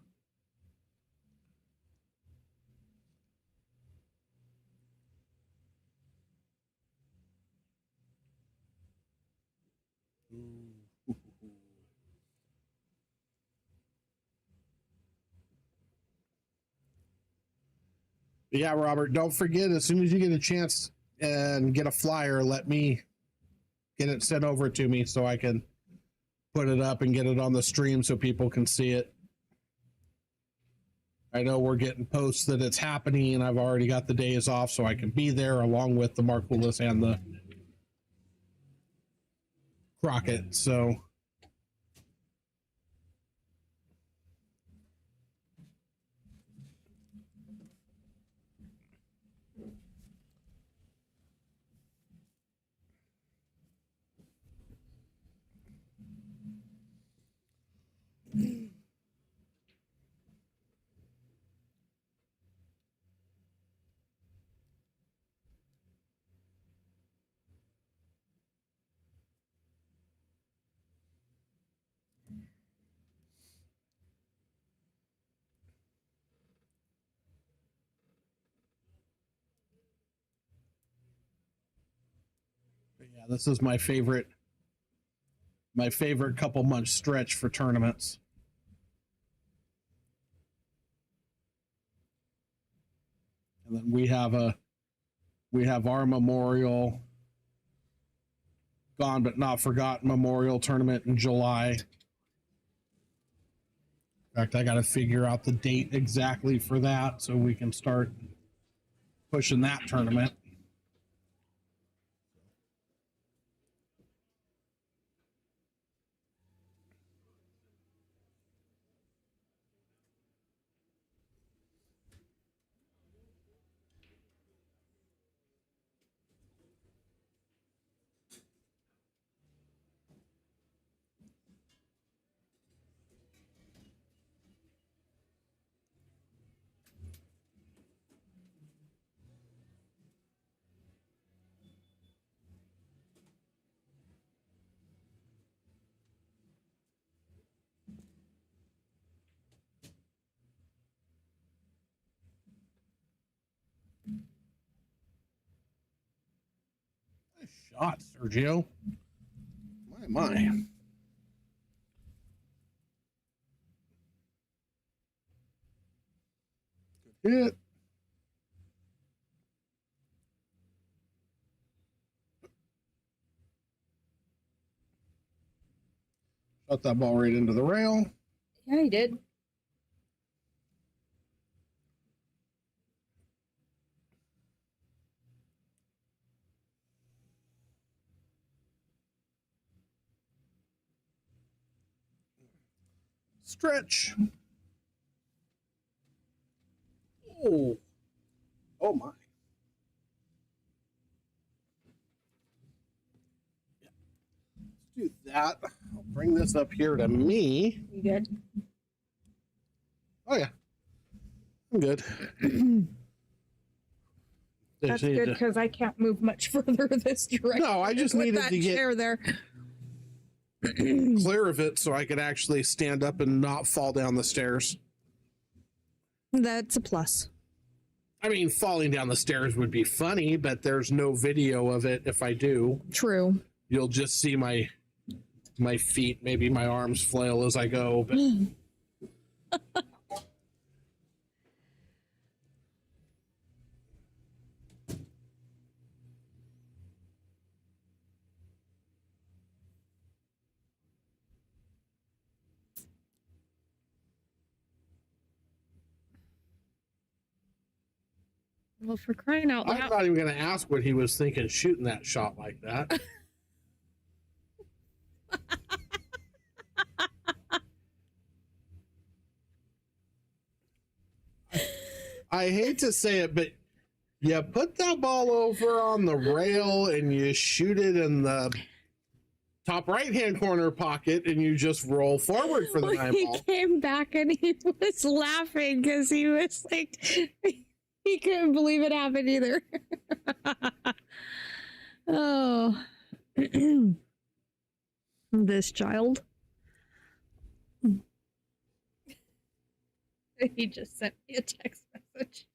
Yeah, Robert, don't forget, as soon as you get a chance and get a flyer, let me get it sent over to me so I can put it up and get it on the stream so people can see it. I know we're getting posts that it's happening, and I've already got the days off so I can be there along with the Markulis and the Crockett. So yeah, this is my favorite couple months stretch for tournaments. And then we have our Memorial Gone But Not Forgotten Memorial Tournament in July. In fact, I got to figure out the date exactly for that so we can start pushing that tournament. Nice shot, Sergio. My. Good hit. Shot that ball right into the rail. Yeah, he did. Stretch. Oh. Oh my. Yeah. Let's do that. I'll bring this up here to me. You good? Oh yeah. I'm good. That's good because I can't move much further this direction. No, I just with needed that to get chair there. clear of it so I could actually stand up and not fall down the stairs. That's a plus. I mean, falling down the stairs would be funny, but there's no video of it. If I do, True. you'll just see my feet, maybe my arms flail as I go. But Well, for crying out I'm loud. not even going to ask what he was thinking shooting that shot like that. I hate to say it, but you put that ball over on the rail and you shoot it in the top right-hand corner pocket and you just roll forward for the Well, nine he ball. came back and he was laughing because he was like, he couldn't believe it happened either. Oh, this child. He just sent me a text message.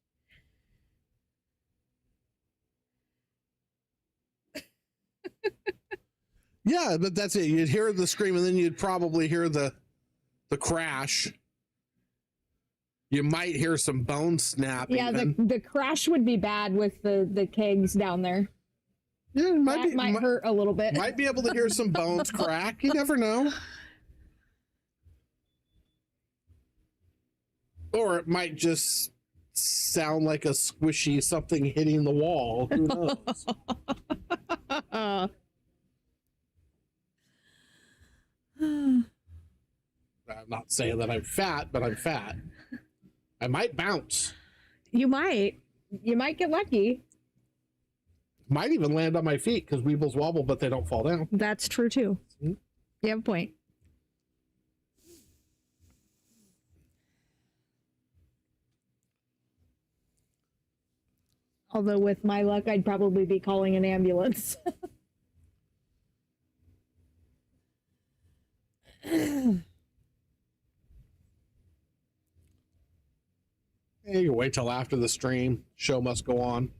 Yeah, but that's it. You'd hear the scream and then you'd probably hear the crash. You might hear some bones snap. Yeah, the crash would be bad with the kegs down there. Yeah, it might That might hurt a little bit. Might be able to hear some bones crack. You never know. Or it might just sound like a squishy something hitting the wall. Who knows? I'm not saying that I'm fat, but I'm fat. I might bounce. You might get lucky. Might even land on my feet because weebles wobble, but they don't fall down. That's true too. Hmm. You have a point. Although with my luck, I'd probably be calling an ambulance. Hey, you wait till after the stream. Show must go on.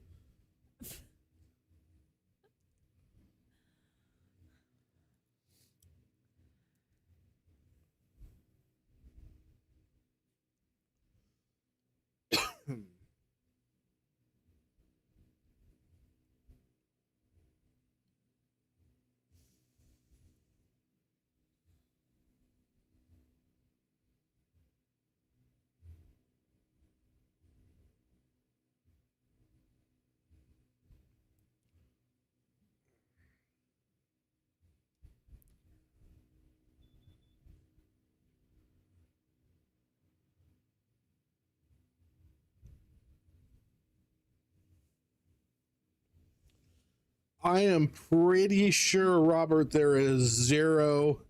I am pretty sure, Robert, there is 0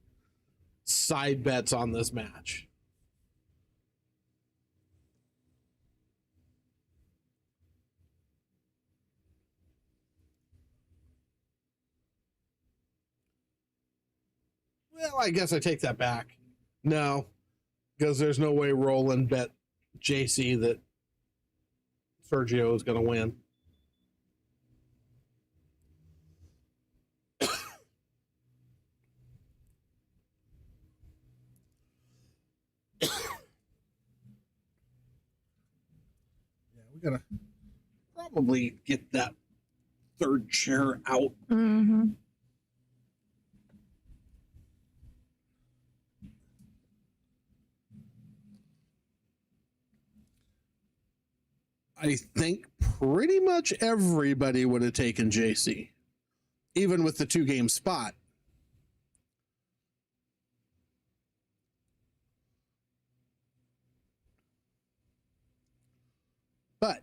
side bets on this match. Well, I guess I take that back. No, because there's no way Roland bet JC that Sergio is going to win. Gonna probably get that third chair out. Mm-hmm. I think pretty much everybody would have taken JC, even with the 2-game spot. But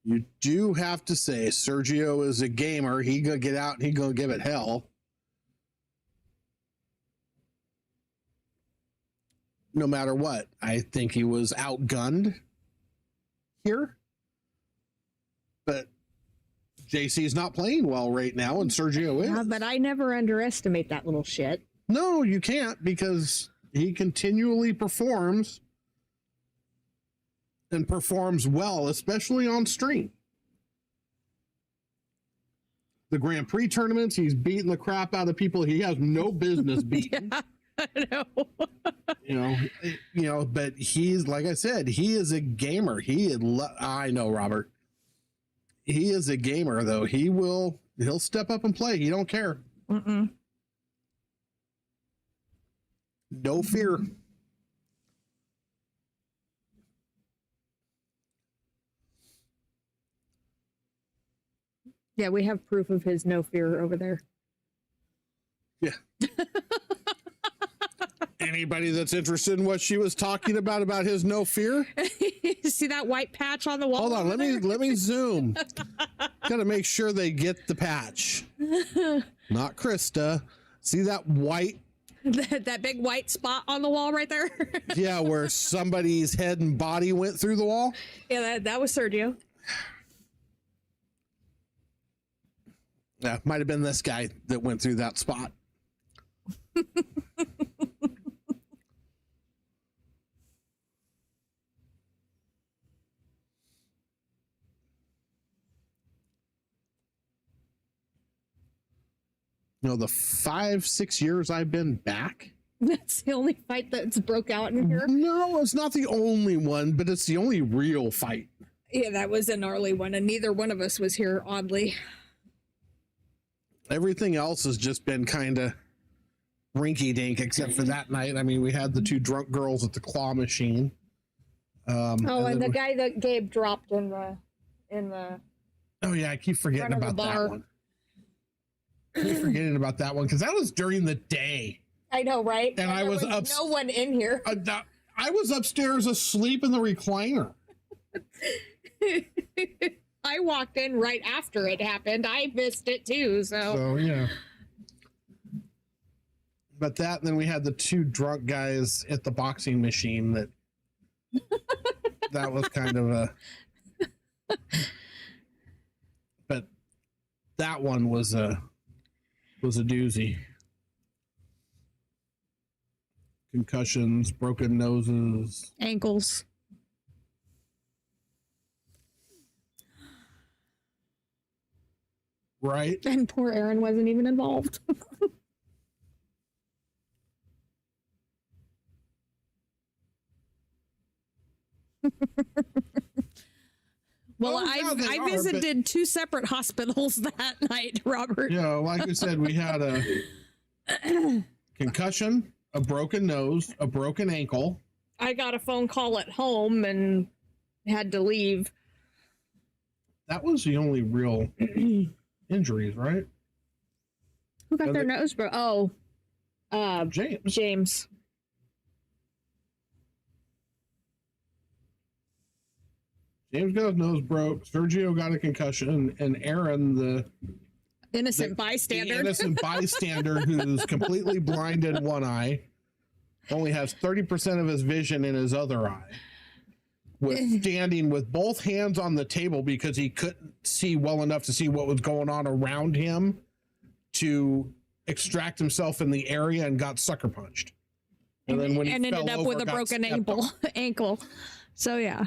you do have to say Sergio is a gamer. He gonna get out and he gonna give it hell. No matter what. I think he was outgunned here. JC's not playing well right now, and Sergio is. Yeah, but I never underestimate that little shit. No, you can't, because he continually performs and performs well, especially on stream. The Grand Prix tournaments, he's beating the crap out of people he has no business beating. Yeah, I know. But he's, like I said, he is a gamer. I know, Robert. He is a gamer, though. He'll step up and play. He don't care. Mm-mm. No fear. Yeah, we have proof of his no fear over there. Yeah. Anybody that's interested in what she was talking about his no fear? See that white patch on the wall? Hold on, let me zoom. Gotta make sure they get the patch. Not Krista. See that white? that big white spot on the wall right there? Yeah, where somebody's head and body went through the wall? Yeah, that was Sergio. Yeah, might have been this guy that went through that spot. The 5-6 years I've been back. That's the only fight that's broke out in here. No, it's not the only one, but it's the only real fight. Yeah, that was a gnarly one, and neither one of us was here, oddly. Everything else has just been kind of rinky-dink, except for that night. I mean, we had the 2 drunk girls at the claw machine. And the guy that Gabe dropped in the Oh yeah, I keep forgetting front of the about that bar. one. I keep forgetting about that one because that was during the day. I know, right? And I there was no one in here. I was upstairs asleep in the recliner. I walked in right after it happened. I missed it too. So yeah. But that, and then we had the 2 drunk guys at the boxing machine. That was kind of a. But that one was a doozy. Concussions, broken noses, Ankles. right? And poor Aaron wasn't even involved. Well, I visited 2 separate hospitals that night, Robert. Yeah, like I said, we had a concussion, a broken nose, a broken ankle. I got a phone call at home and had to leave. That was the only real injuries, right? Who got their nose broke? Oh, James. James. James got his nose broke. Sergio got a concussion, and Aaron, the Innocent bystander. The innocent bystander who's completely blind in one eye, only has 30% of his vision in his other eye, was standing with both hands on the table because he couldn't see well enough to see what was going on around him to extract himself in the area, and got sucker punched. And then when he ended fell up over, with a got broken stepped on. ankle. So yeah.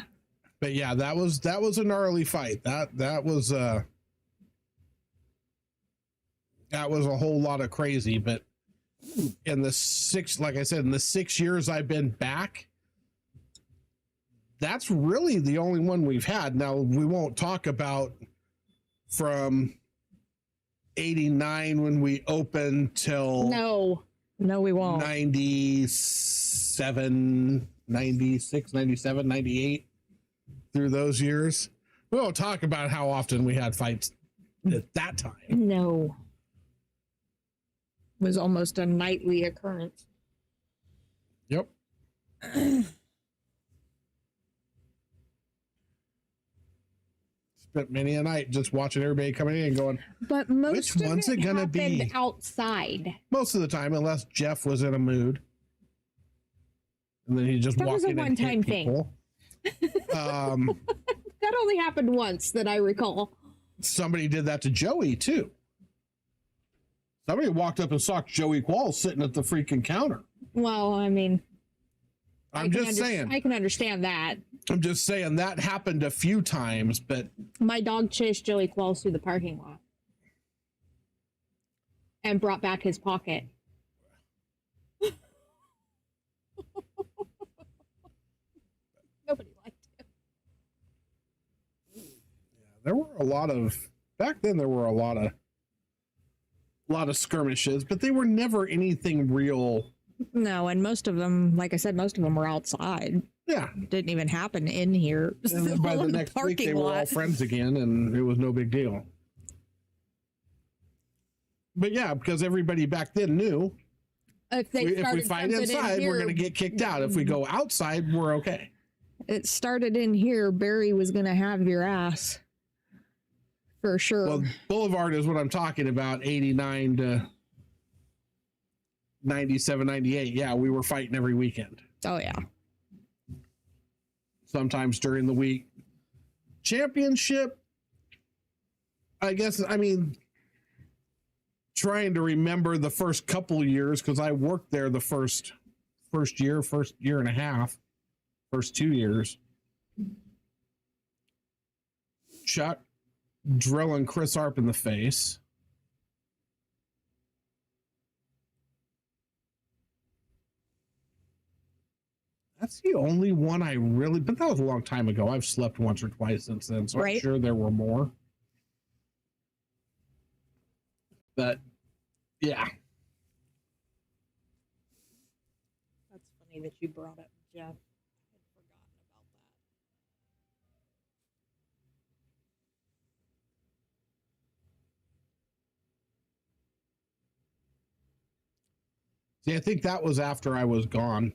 But yeah, that was a gnarly fight. That was a whole lot of crazy. But in the 6 years I've been back, that's really the only one we've had. Now, we won't talk about from 89 when we opened till No, we won't. 97, 96, 97, 98. Through those years. We won't talk about how often we had fights at that time. No. It was almost a nightly occurrence. Yep. Spent many a night just watching everybody coming in and going, but most which of one's it gonna be? happened outside. Most of the time, unless Jeff was in a mood. And then he just That walked was a in and one-time hit people. That only happened once that I recall. somebody did that to Joey too. Somebody walked up and saw Joey Qualls sitting at the freaking counter. Well, I mean, I'm just saying. I can understand that. I'm just saying that happened a few times, but My dog chased Joey Qualls through the parking lot and brought back his pocket. Nobody liked it. there were a lot of back then. There were a lot of skirmishes, but they were never anything real. No, and most of them, like I said, most of them were outside. Yeah, Didn't even happen in here. and then by the next week they were all friends again, and it was no big deal. But yeah, because everybody back then knew If we fight inside, we're going to get kicked out. If we go outside, we're okay. It started in here, Barry was going to have your ass. For sure. Well, Boulevard is what I'm talking about, 89 to 97, 98. Yeah, we were fighting every weekend. Oh, yeah. Sometimes during the week. Championship, I guess, I mean, trying to remember the first couple of years, because I worked there the first year and a half, first 2 years. Chuck drilling Chris Arp in the face. That's the only one I really, but that was a long time ago. I've slept once or twice since then, so Right. I'm sure there were more. But yeah. That's funny that you brought up Jeff. I had forgotten about See, I think that was after I was gone.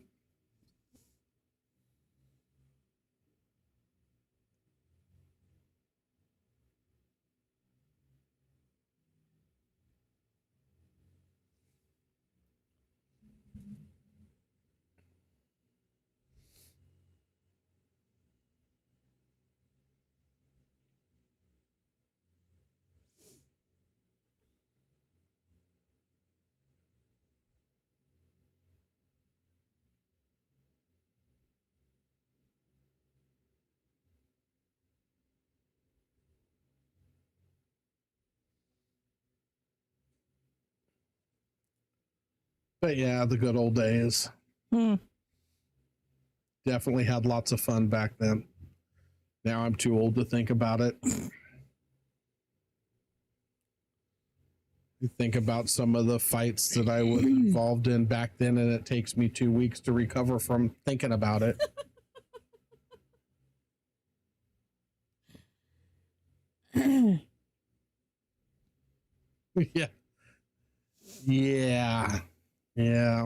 But yeah, the good old days. that. Definitely had lots of fun back then. Now I'm too old to think about it. You think about some of the fights that I was involved in back then, and it takes me 2 weeks to recover from thinking about it. Yeah. Yeah. Yeah.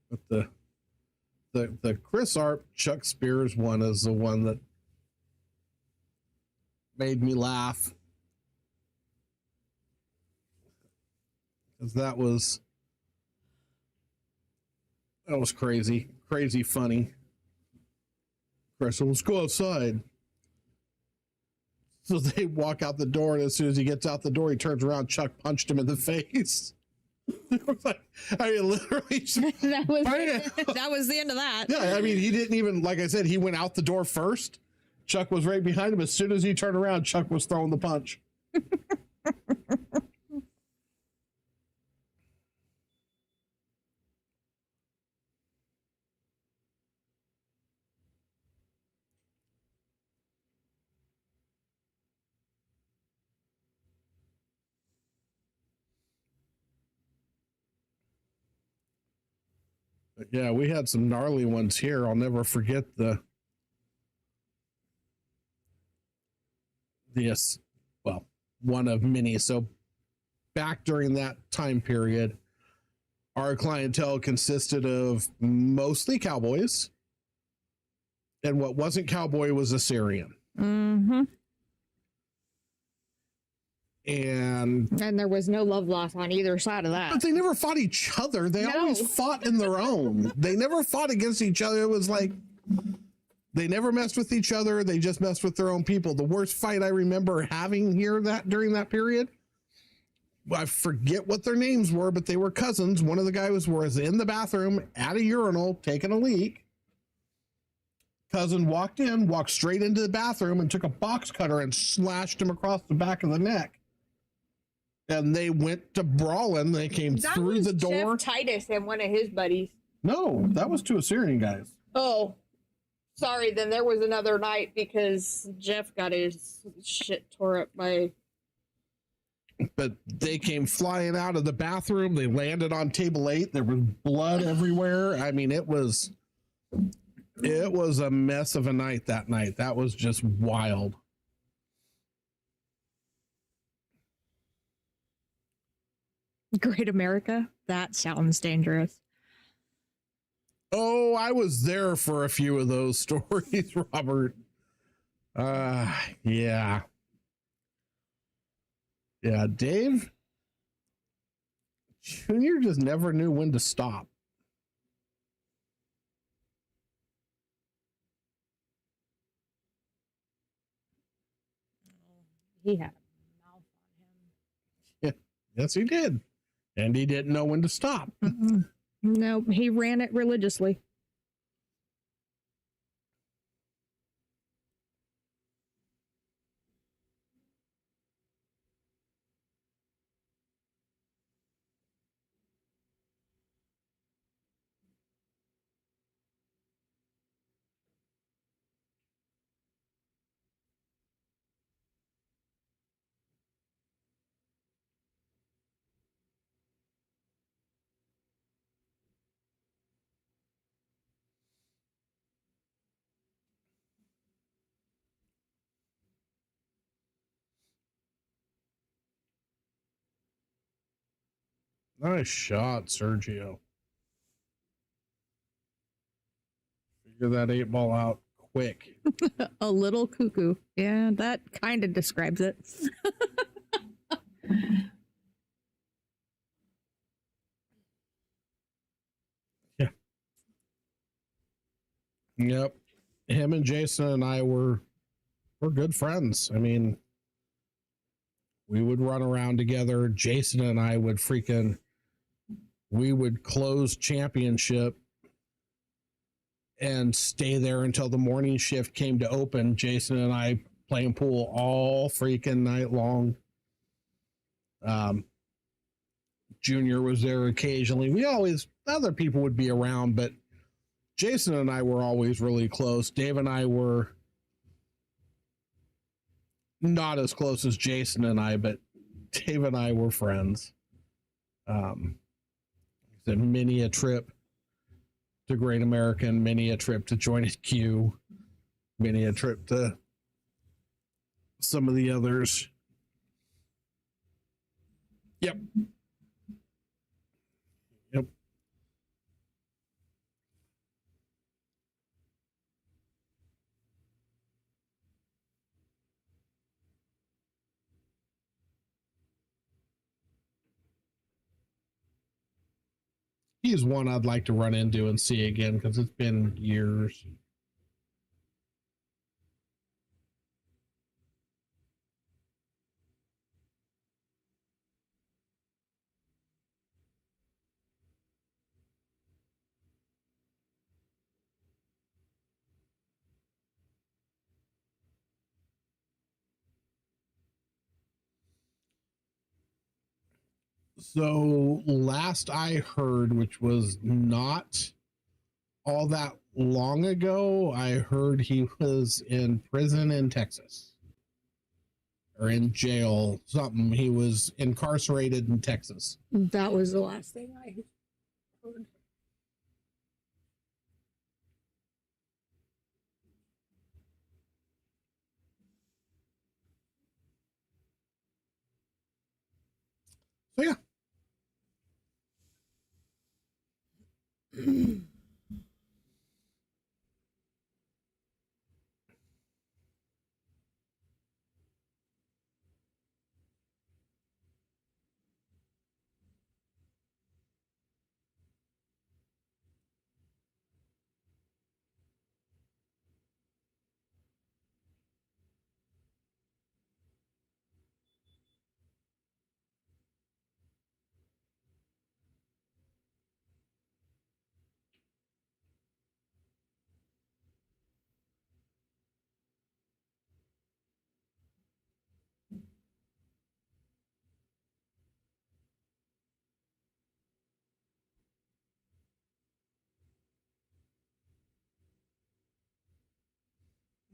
But the Chris Arp Chuck Spears one is the one that made me laugh. Because that was crazy funny. Chris said, let's go outside. So they walk out the door, and as soon as he gets out the door, he turns around. Chuck punched him in the face. It was like, I mean, literally. that was the end of that. Yeah, I mean, he didn't even, like I said, he went out the door first. Chuck was right behind him. As soon as he turned around, Chuck was throwing the punch. But yeah, we had some gnarly ones here. I'll never forget one of many. So back during that time period, our clientele consisted of mostly cowboys, and what wasn't cowboy was Assyrian. Mm-hmm. And there was no love lost on either side of that. but they never fought each other. They always fought in their own. They never fought against each other. It was like they never messed with each other. They just messed with their own people. The worst fight I remember having here during that period, I forget what their names were, but they were cousins. One of the guys was in the bathroom at a urinal taking a leak. Cousin walked straight into the bathroom and took a box cutter and slashed him across the back of the neck. And they went to brawling. They came through the door. Jeff Titus and one of his buddies. No, that was two Assyrian guys. Oh, sorry. Then there was another night because Jeff got his shit tore up by. But they came flying out of the bathroom. They landed on table 8. There was blood everywhere. I mean, it was a mess of a night that night. That was just wild. Great America? That sounds dangerous. Oh, I was there for a few of those stories, Robert. Yeah. Yeah, Dave Jr. just never knew when to stop. He had a mouth on him. Yeah, yes, he did. And he didn't know when to stop. No, he ran it religiously. Nice shot, Sergio. Figure that 8-ball out quick. A little cuckoo. Yeah, that kind of describes it. Yeah. Yep. Him and Jason and I were good friends. I mean, we would run around together. Jason and I would we would close championship and stay there until the morning shift came to open. Jason and I playing pool all freaking night long. Junior was there occasionally. Other people would be around, but Jason and I were always really close. Dave and I were not as close as Jason and I, but Dave and I were friends. Many a trip to Great American, many a trip to Join at Q, many a trip to some of the others. Yep. Yep. He's one I'd like to run into and see again because it's been years. So last I heard, which was not all that long ago, I heard he was in prison in Texas or in jail, something. He was incarcerated in Texas. That was the last thing I heard. So yeah.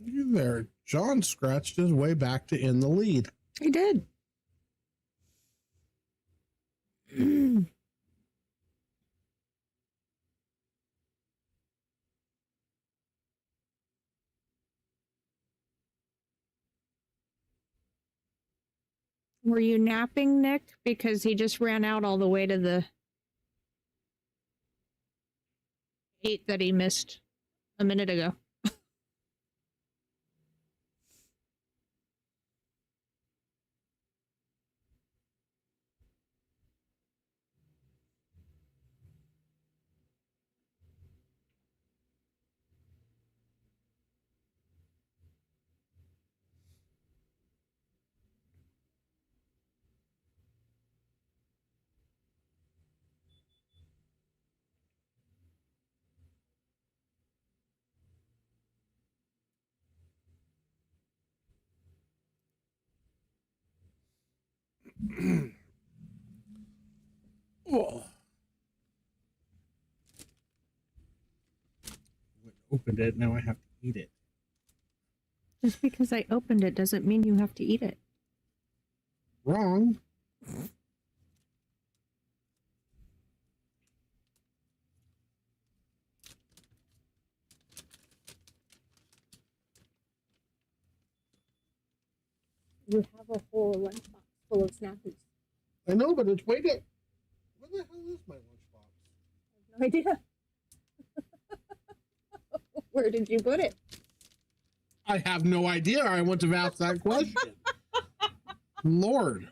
You there. John scratched his way back to in the lead. He did. Were you napping, Nick? Because he just ran out all the way to the 8 that he missed a minute ago. Oh. Opened it. Now I have to eat it. Just because I opened it doesn't mean you have to eat it. Wrong. You have a whole lunchbox full of snackies. I know, but it's waiting. Where the hell is my lunchbox? No idea. Where did you put it? I have no idea. I want to ask that question. Lord.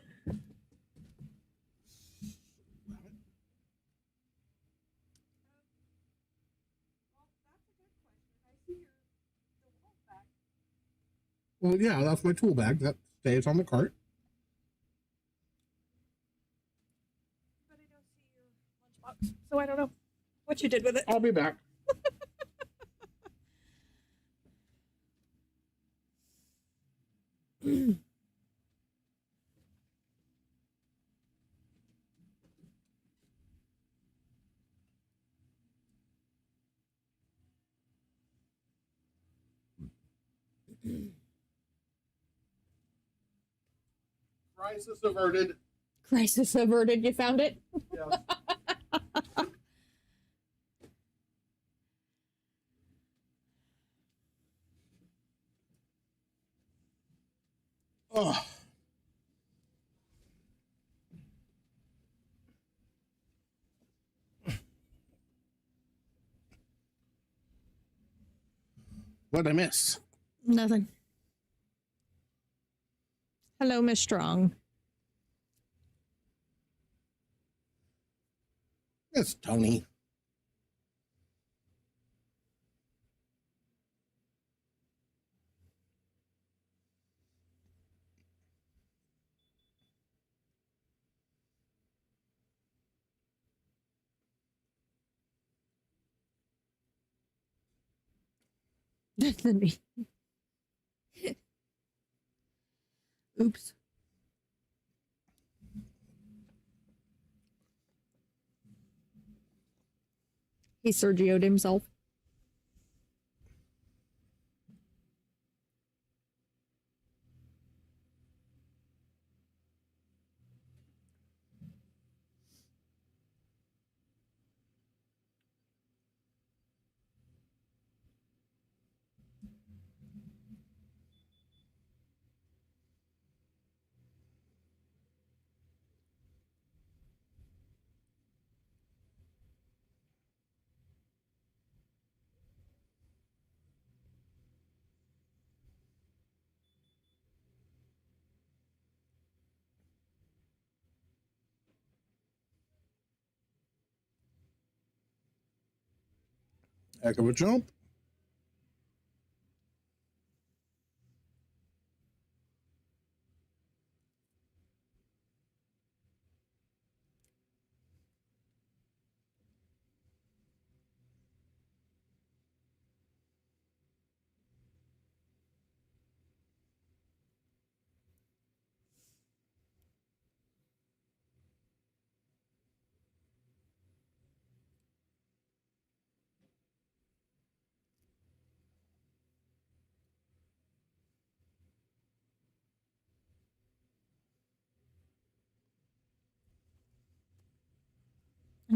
Well, yeah, that's my tool bag. That stays on the cart. But I don't see your lunchbox, so I don't know what you did with it. I'll be back. Crisis averted. Crisis averted. You found it? Yeah. Oh. What'd I miss? Nothing. Hello, Miss Strong. It's Tony. Oops. He Sergio'd himself. Heck of a jump.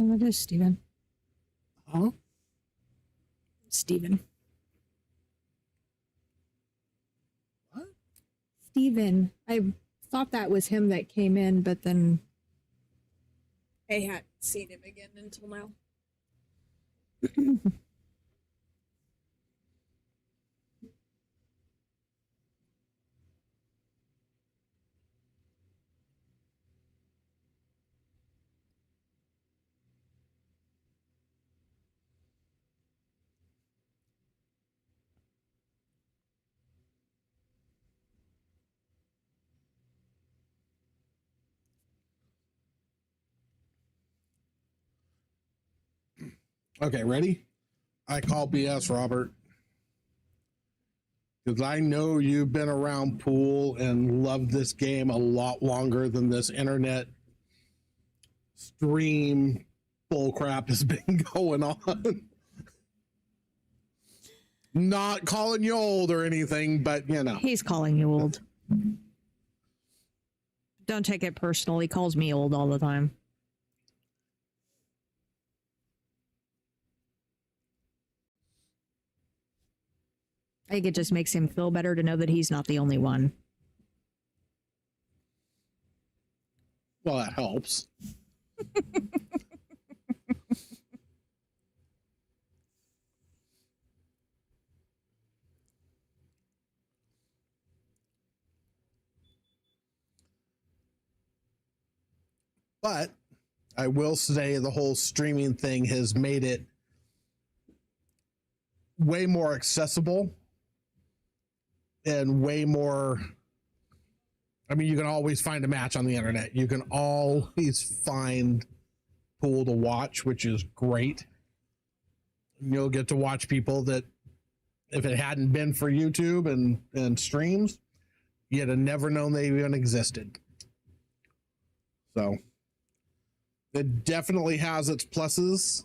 Oh, that is Steven. Huh? Steven. What? Steven. I thought that was him that came in, but then I hadn't seen him again until now. Okay, ready? I call BS, Robert. Because I know you've been around pool and loved this game a lot longer than this internet stream bullcrap has been going on. Not calling you old or anything, but you know. He's calling you old. Don't take it personal. He calls me old all the time. I think it just makes him feel better to know that he's not the only one. Well, that helps. But I will say the whole streaming thing has made it way more accessible and way more. I mean, you can always find a match on the internet. You can always find pool to watch, which is great. You'll get to watch people that, if it hadn't been for YouTube and streams, you'd have never known they even existed. So it definitely has its pluses.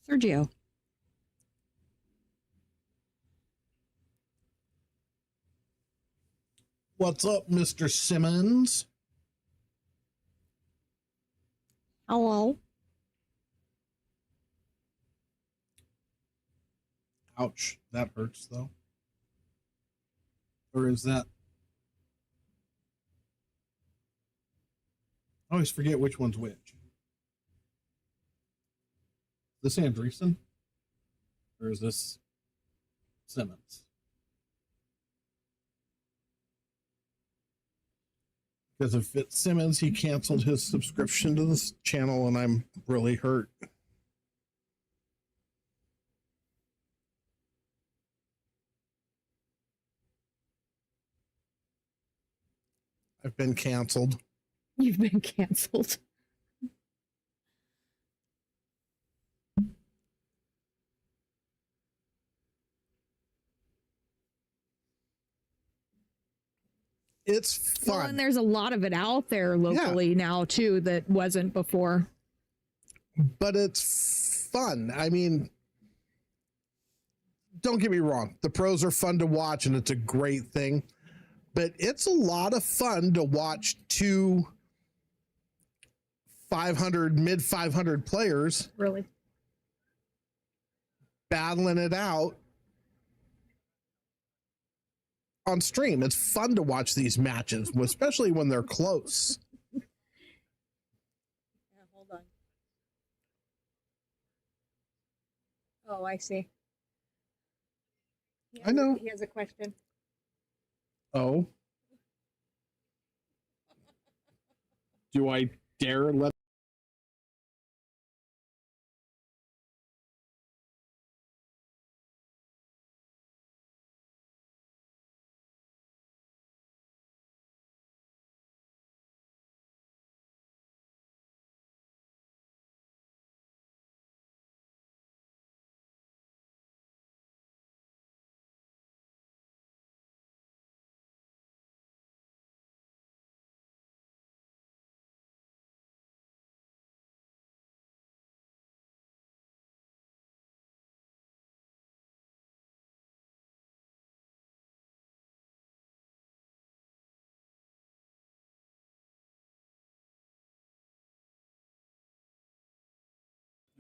Sergio. What's up, Mr. Simmons? Hello. Ouch, that hurts though. Or is that? I always forget which one's which. This Andreessen? Or is this Simmons? Because if it's Simmons, he canceled his subscription to this channel and I'm really hurt. I've been canceled. You've been canceled. It's fun. Well, and there's a lot of it out there locally now too that wasn't before. But it's fun. I mean, don't get me wrong. The pros are fun to watch and it's a great thing. But it's a lot of fun to watch two 500, mid 500 players Really? battling it out on stream. It's fun to watch these matches, especially when they're close. Yeah, hold on. Oh, I see. I know. He has a question. Oh. Do I dare let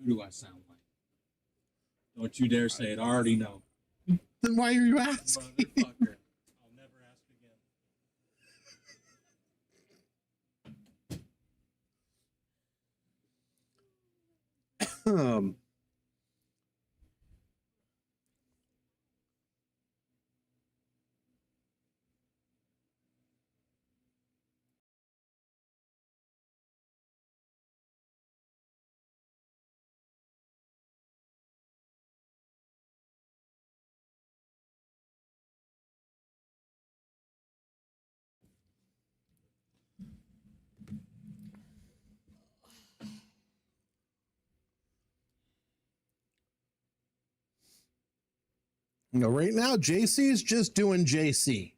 Who do I sound like? Don't you dare say it. I already know. Then why are you asking? Motherfucker. I'll never ask again. Right now, JC is just doing JC.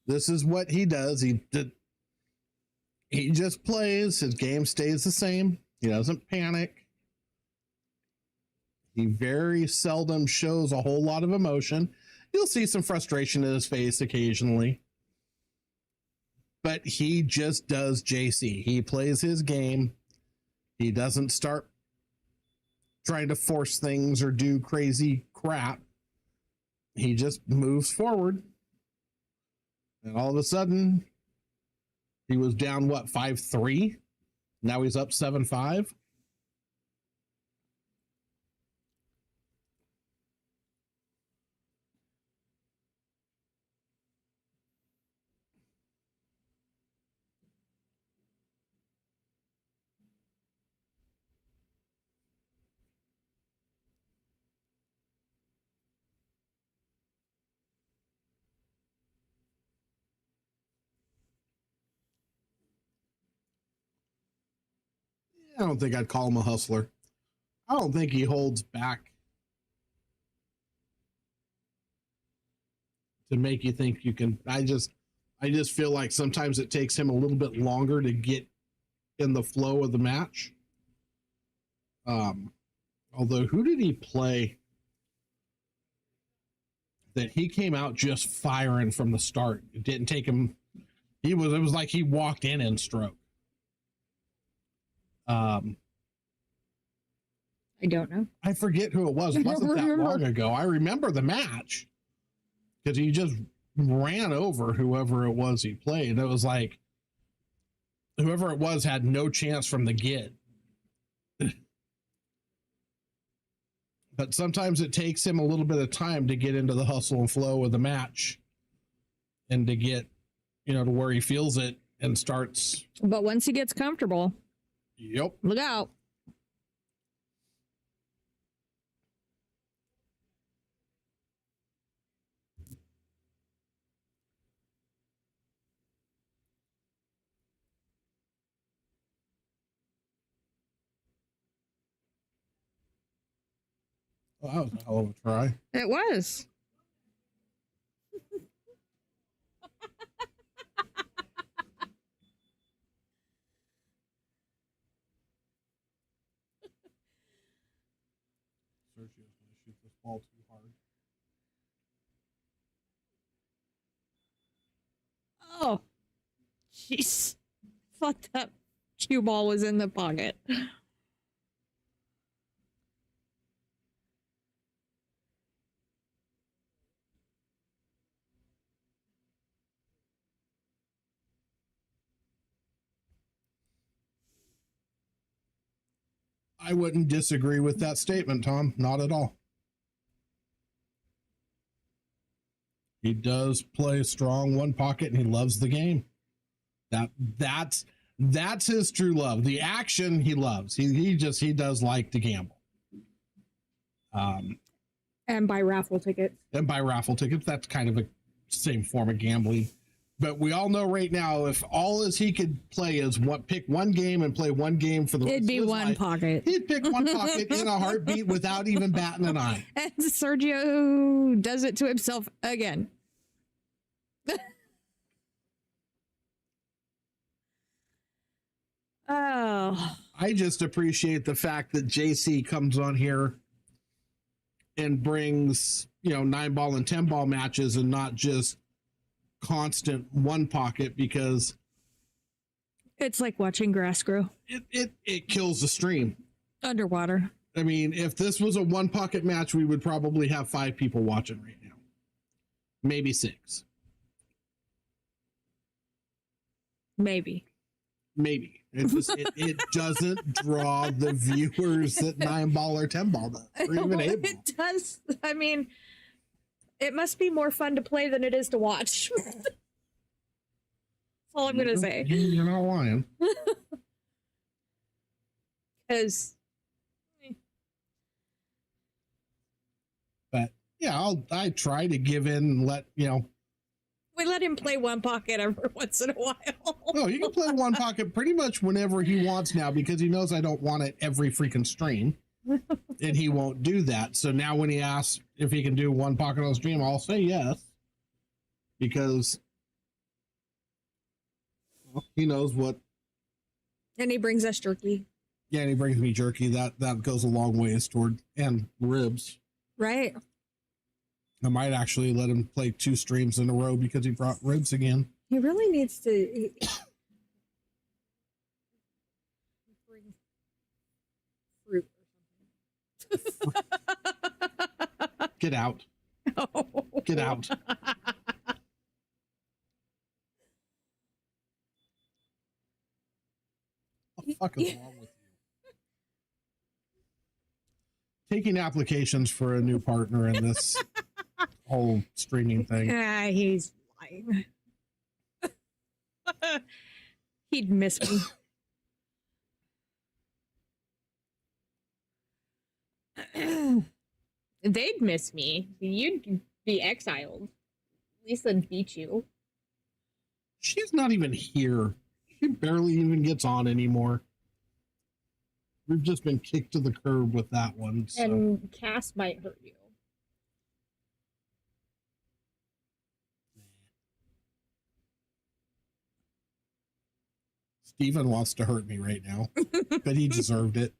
This is what he does. He just plays. His game stays the same. He doesn't panic. He very seldom shows a whole lot of emotion. You'll see some frustration in his face occasionally. But he just does JC. He plays his game. He doesn't start trying to force things or do crazy crap. He just moves forward. And all of a sudden, he was down, 5-3? Now he's up 7-5. I don't think I'd call him a hustler. I don't think he holds back to make you think you can. I just feel like sometimes it takes him a little bit longer to get in the flow of the match. Although, who did he play that he came out just firing from the start? It didn't take him. It was like he walked in stroke. I don't know. I forget who it was. It wasn't that long ago. I remember the match because he just ran over whoever it was he played. It was like whoever it was had no chance from the get. But sometimes it takes him a little bit of time to get into the hustle and flow of the match and to get, to where he feels it and starts. But once he gets comfortable, yep. Look out. Well, that was a hell of a try. It was. Sergio's going to shoot this ball too hard. Oh, jeez. Thought that cue ball was in the pocket. I wouldn't disagree with that statement, Tom. Not at all. He does play strong one pocket and he loves the game. That's his true love. The action he loves. He does like to gamble. And buy raffle tickets. That's kind of a same form of gambling. But we all know right now, if all as he could play is pick one game and play one game for the rest It'd be of his one life, pocket. He'd pick one pocket in a heartbeat without even batting an eye. And Sergio does it to himself again. Oh. I just appreciate the fact that JC comes on here and brings, 9-ball and 10-ball matches and not just constant one pocket, because It's like watching grass grow It kills the stream. underwater. I mean, if this was a one pocket match, we would probably have 5 people watching right now, maybe 6. Maybe. It doesn't draw the viewers that 9-ball or 10-ball does, or even 8-ball. It does. I mean, it must be more fun to play than it is to watch. That's all I'm gonna say. You're not lying. Because But yeah, I try to give in and let we let him play one pocket every once in a while. Oh, you can play one pocket pretty much whenever he wants now, because he knows I don't want it every freaking stream, and he won't do that. So now when he asks if he can do one pocket on the stream, I'll say yes, because he knows what. And he brings us jerky. Yeah, and he brings me jerky. That goes a long ways toward, and ribs. Right. I might actually let him play 2 streams in a row because he brought ribs again. He really needs to bring fruit or something. Get out. Oh. Get out. What the fuck is wrong with you? Taking applications for a new partner in this whole streaming thing. He's lying. He'd miss me. They'd miss me. You'd be exiled. Lisa beat you. She's not even here. She barely even gets on anymore. We've just been kicked to the curb with that one. So. And Cass might hurt you. Steven wants to hurt me right now, but he deserved it.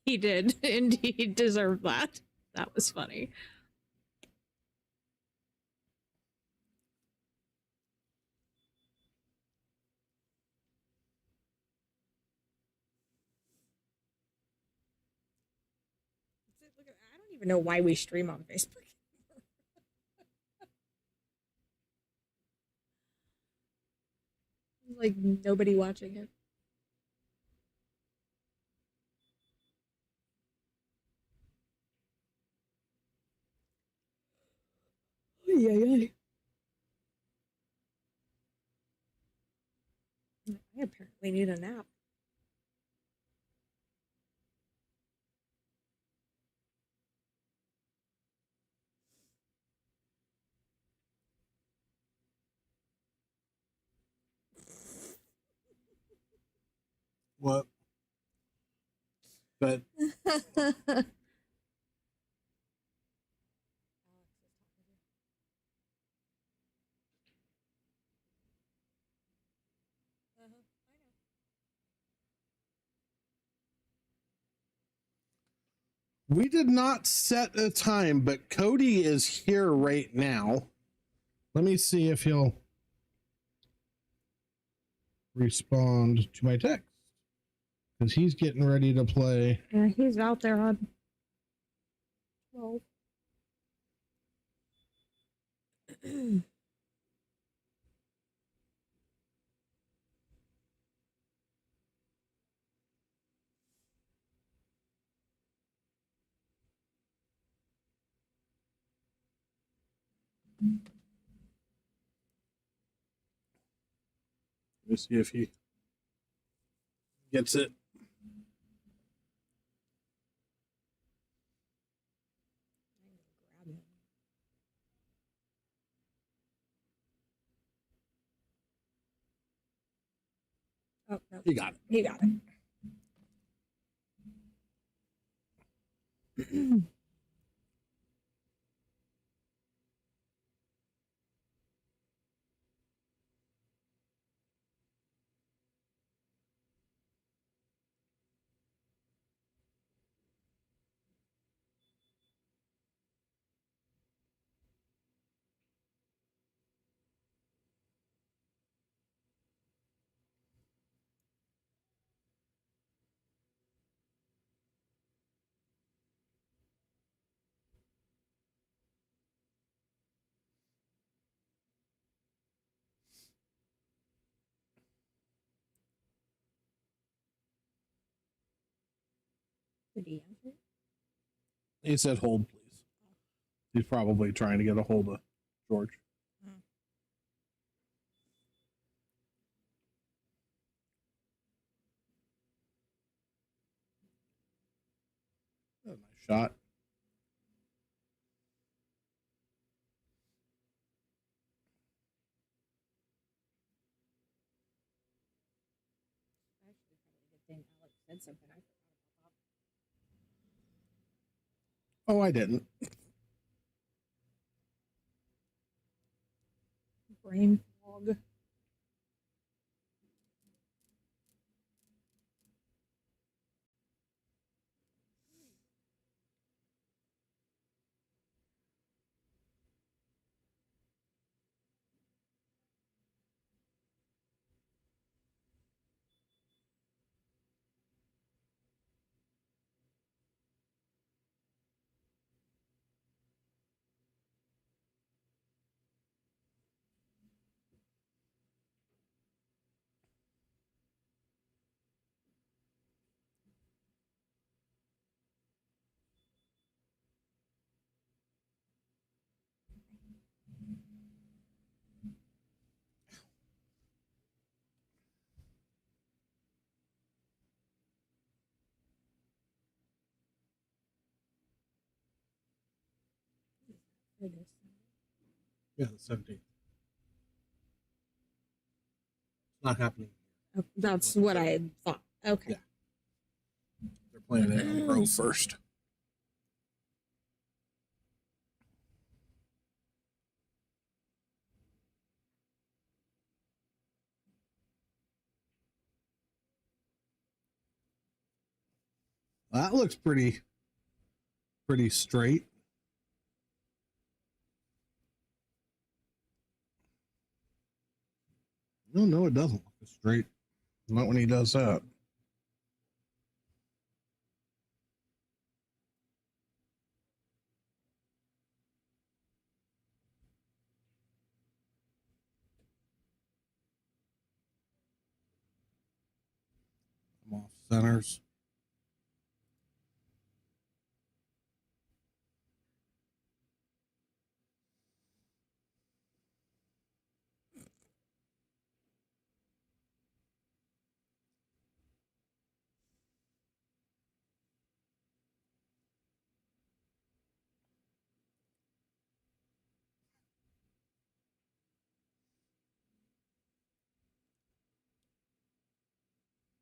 He did. Indeed deserved that. That was funny. I don't even know why we stream on Facebook. Like nobody watching it. Yeah. I apparently need a nap. What? But we did not set a time, but Cody is here right now. Let me see if he'll respond to my text, because he's getting ready to play. Yeah, he's out there on 12. Let me see if he gets it. Oh, no. He got it. He got it. the DM? He said, "Hold, please." He's probably trying to get a hold of George. A nice shot. Actually, probably a good thing Alex said something. I forgot about Oh, I didn't. that. Brain fog. It is. Yeah, the 17th. It's not happening. Oh, that's what I thought. Okay. Yeah. They're playing it on Grove first. That looks pretty straight. No, it doesn't look straight. Not when he does that. I'm off centers.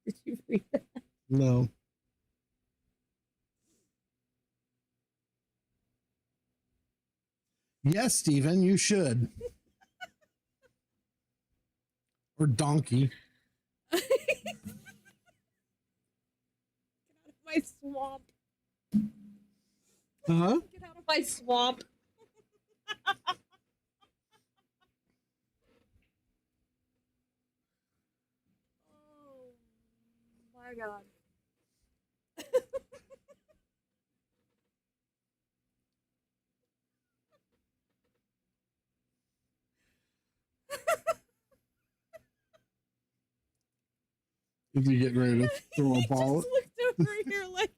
Did you read that? No. Yes, Stephen, you should. Or donkey. Get out of my swamp. Huh? Get out of my swamp. Oh my god. Is he getting ready to throw a ball? Just looked over here like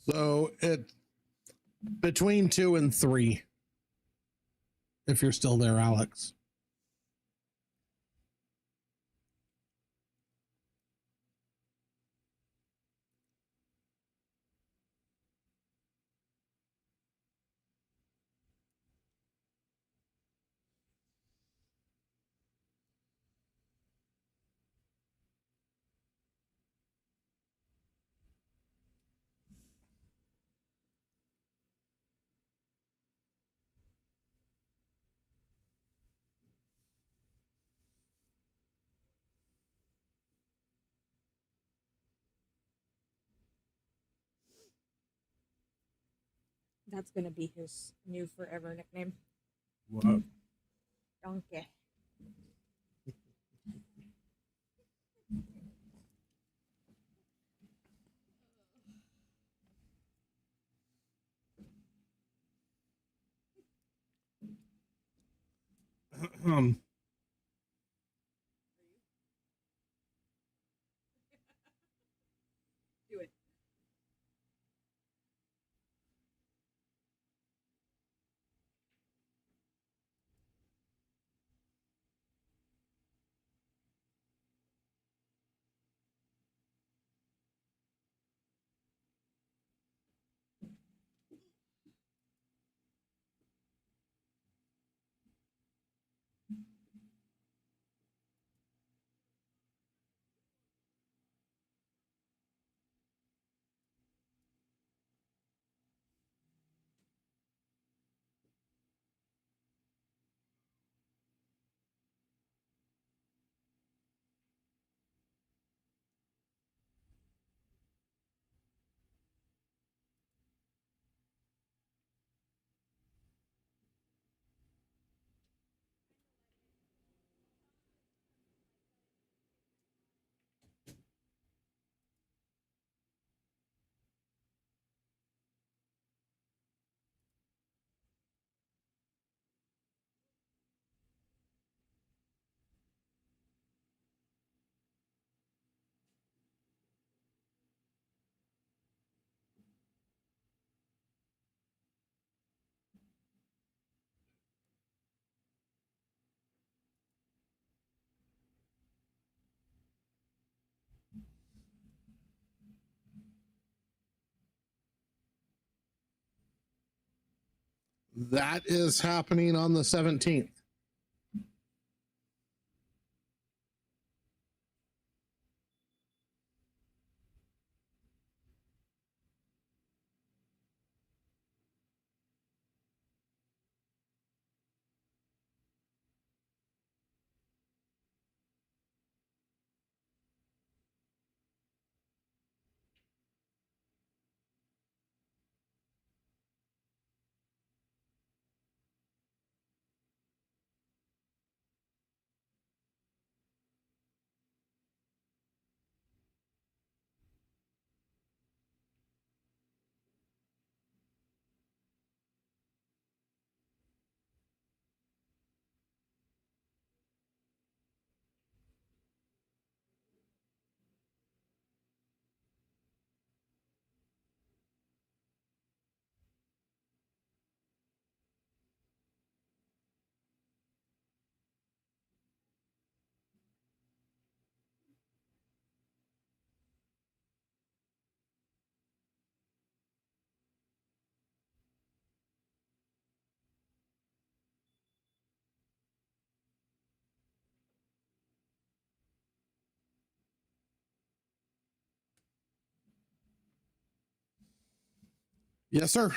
So it between 2 and 3. If you're still there, Alex. That's gonna be his new forever nickname. What? Donkey. Um, Do it. That is happening on the 17th. Yes, sir.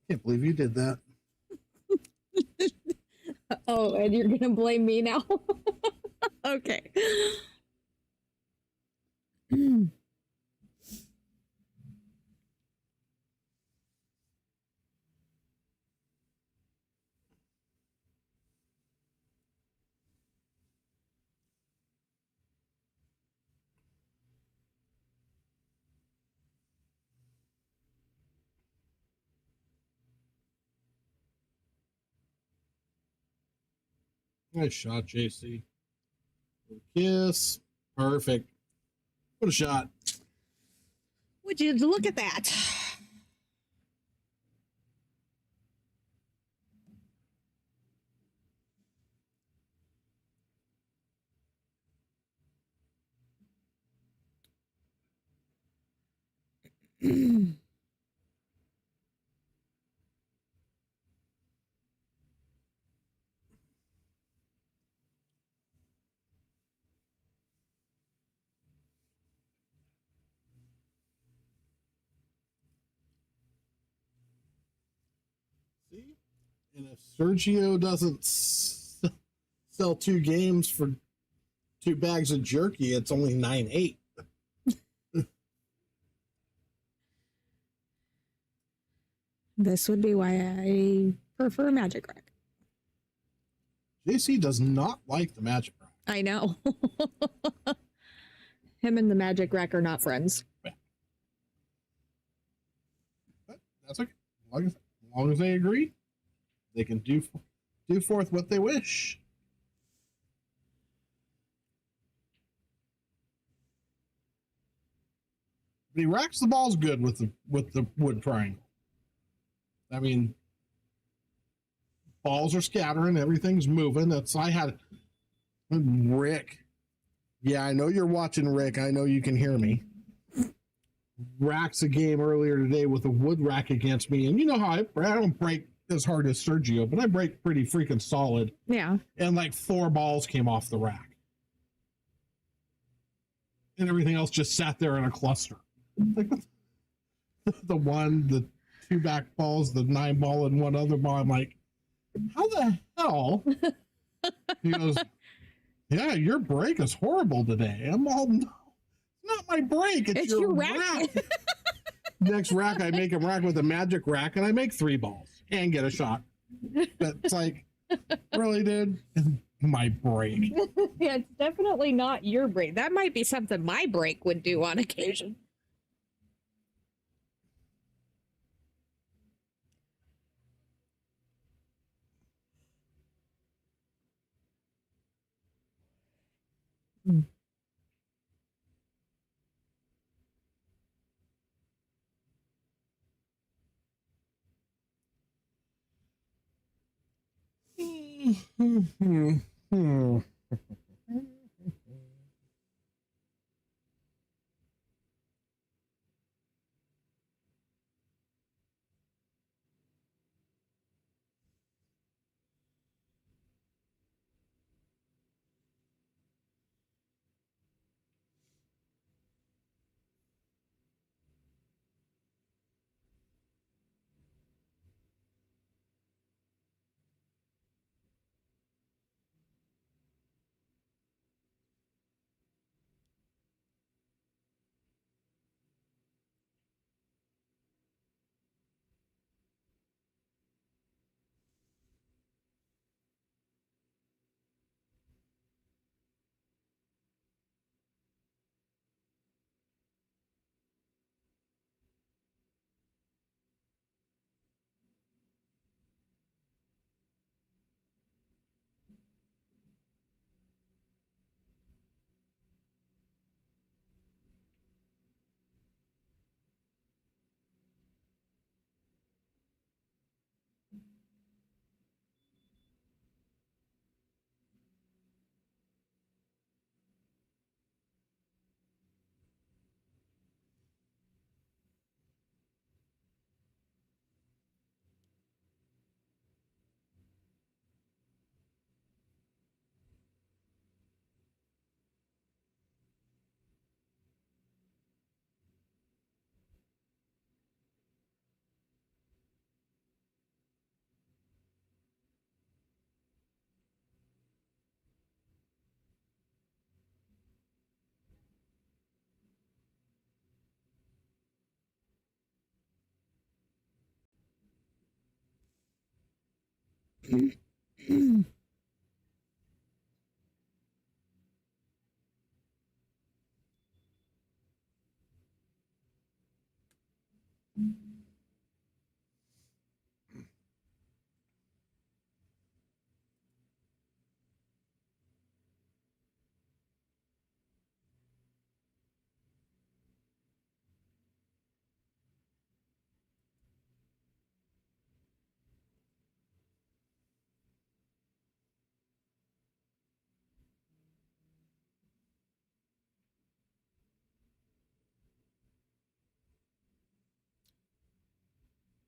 Can't believe you did that. Oh, and you're gonna blame me now? Okay. Nice shot, JC. Kiss. Perfect. What a shot. Would you look at that? See? And if Sergio doesn't sell 2 games for 2 bags of jerky, it's only 9-8. This would be why I prefer Magic Rack. JC does not like the Magic Rack. I know. Him and the Magic Rack are not friends. But that's okay. As long as they agree, they can do forth what they wish. But he racks the balls good with the wood triangle. I mean, balls are scattering, everything's moving. I had Rick. Yeah, I know you're watching, Rick. I know you can hear me. Racks a game earlier today with a wood rack against me, and you know how I don't break as hard as Sergio, but I break pretty freaking solid. Yeah. And like 4 balls came off the rack, and everything else just sat there in a cluster. Like the 2 back balls, the 9 ball, and 1 other ball. I'm like, how the hell? He goes, yeah, your break is horrible today. I'm all, no, it's not my break. It's your rack. Next rack, I make him rack with a Magic Rack, and I make 3 balls and get a shot. That's like, really, dude? My break. Yeah, it's definitely not your break. That might be something my break would do on occasion.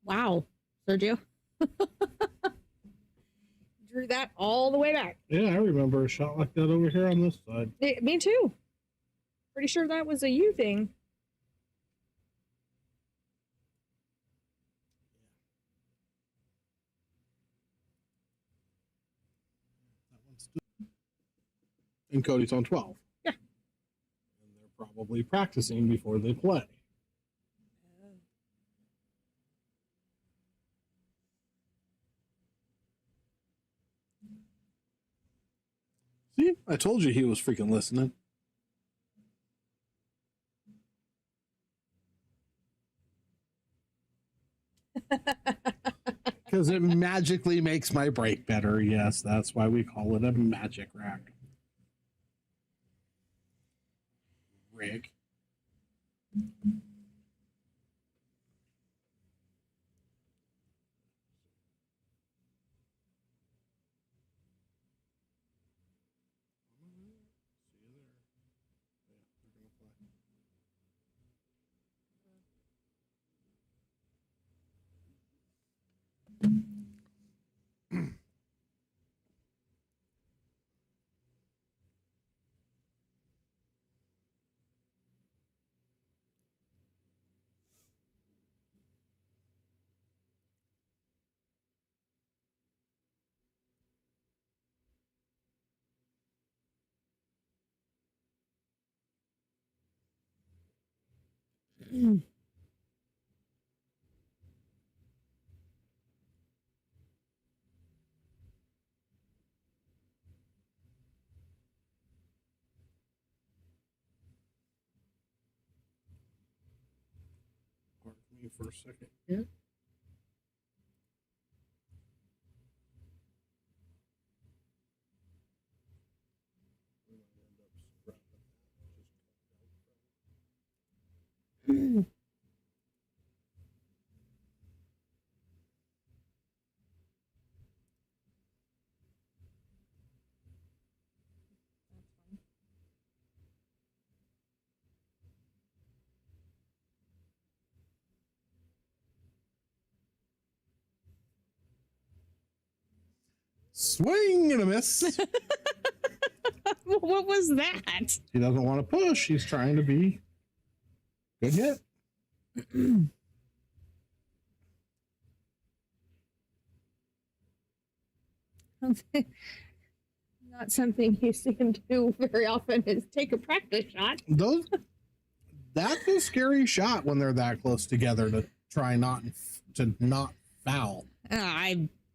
Wow, Sergio. Drew that all the way back. Yeah, I remember a shot like that over here on this side. Me too. Pretty sure that was a you thing. And Cody's on 12. Yeah. And they're probably practicing before they play. See, I told you he was freaking listening. Because it magically makes my break better. Yes, that's why we call it a magic rack. Rig. Pardon me for a second here. Swing and a miss. What was that? He doesn't want to push. He's trying to be good hit. Not something you see him do very often is take a practice shot. That's a scary shot when they're that close together to try not foul.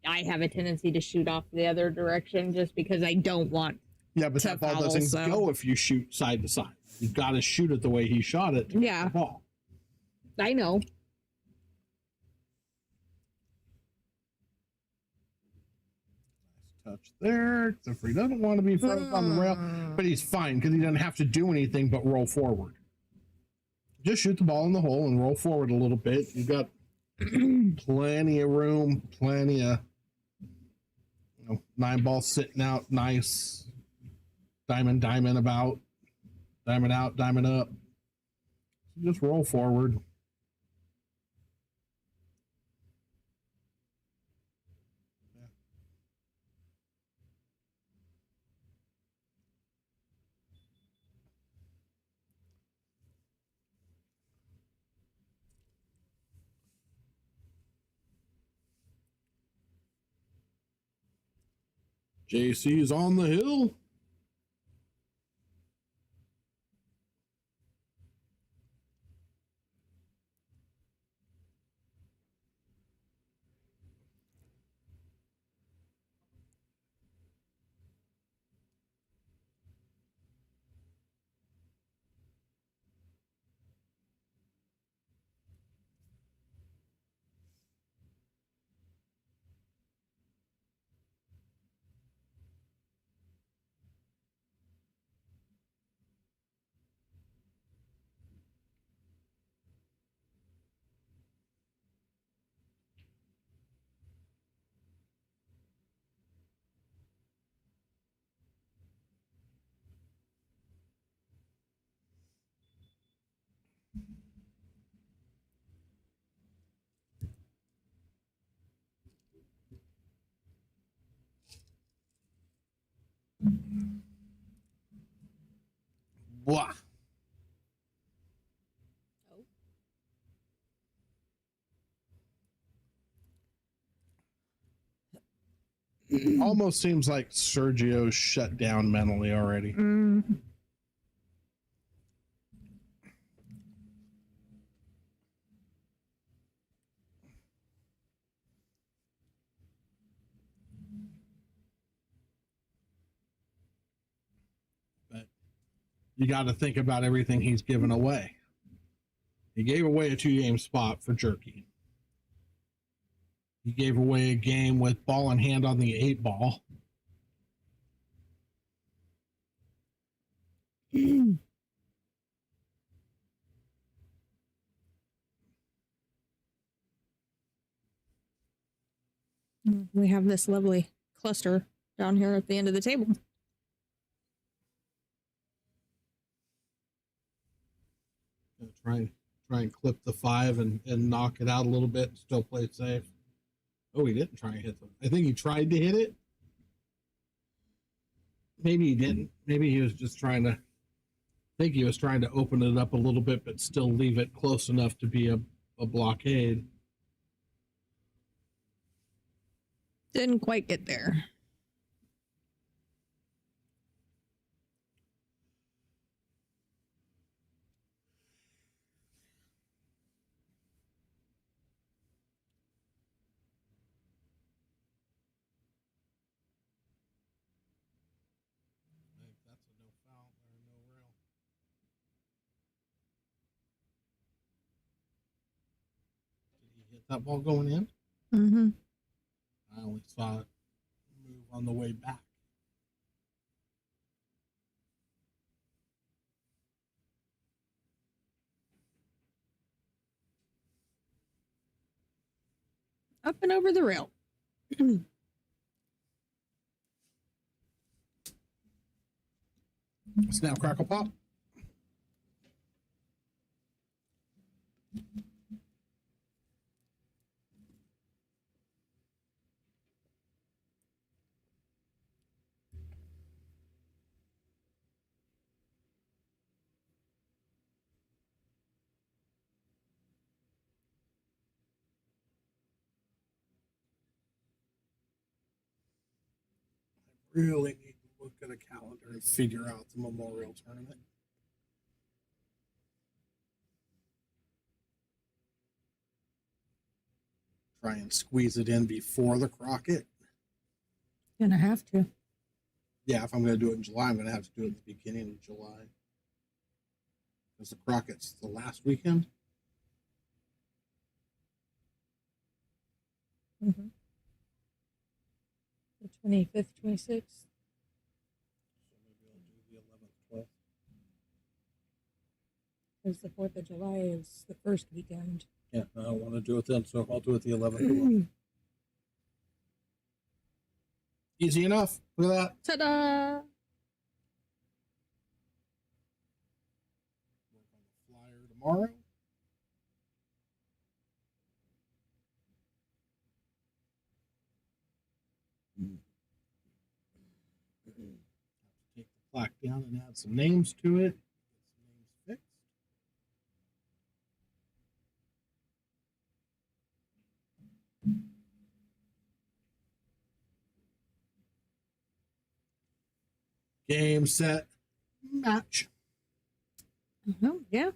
I have a tendency to shoot off the other direction just because I don't want. Yeah, but that ball doesn't go if you shoot side to side. You've got to shoot it the way he shot it to get the ball. I know. Nice touch there. Except for he doesn't want to be frozen on the rail, but he's fine because he doesn't have to do anything but roll forward. Just shoot the ball in the hole and roll forward a little bit. You've got plenty of room, plenty of 9 balls sitting out nice. Diamond about. Diamond out, diamond up. Just roll forward. JC's on the hill. Blah. Almost seems like Sergio's shut down mentally already. But you got to think about everything he's given away. He gave away a 2-game spot for Jerky. He gave away a game with ball in hand on the 8 ball. We have this lovely cluster down here at the end of the table. Try and clip the 5 and knock it out a little bit and still play it safe. Oh, he didn't try and hit them. I think he tried to hit it. Maybe he didn't. Maybe he was just trying to. I think he was trying to open it up a little bit, but still leave it close enough to be a blockade. Didn't quite get there. That's a no foul or no rail. Did he hit that ball going in? Mm-hmm. I only saw it move on the way back. Up and over the rail. Snap, crackle, pop. Really need to look at a calendar and figure out the Memorial Tournament. Try and squeeze it in before the Crockett. Gonna have to. Yeah, if I'm going to do it in July, I'm going to have to do it at the beginning of July. Because the Crockett's the last weekend. Mm-hmm. The 25th, 26th. So maybe I'll do the 11th, 12th. Because the 4th of July is the first weekend. Yeah, I don't want to do it then, so I'll do it the 11th. 12th. Easy enough. Look at that. Ta-da! Work on the flyer tomorrow. Have to take the plaque down and add some names to it. Get some names fixed. Game, set, match. Oh, yeah.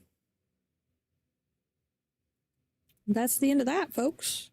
That's the end of that, folks.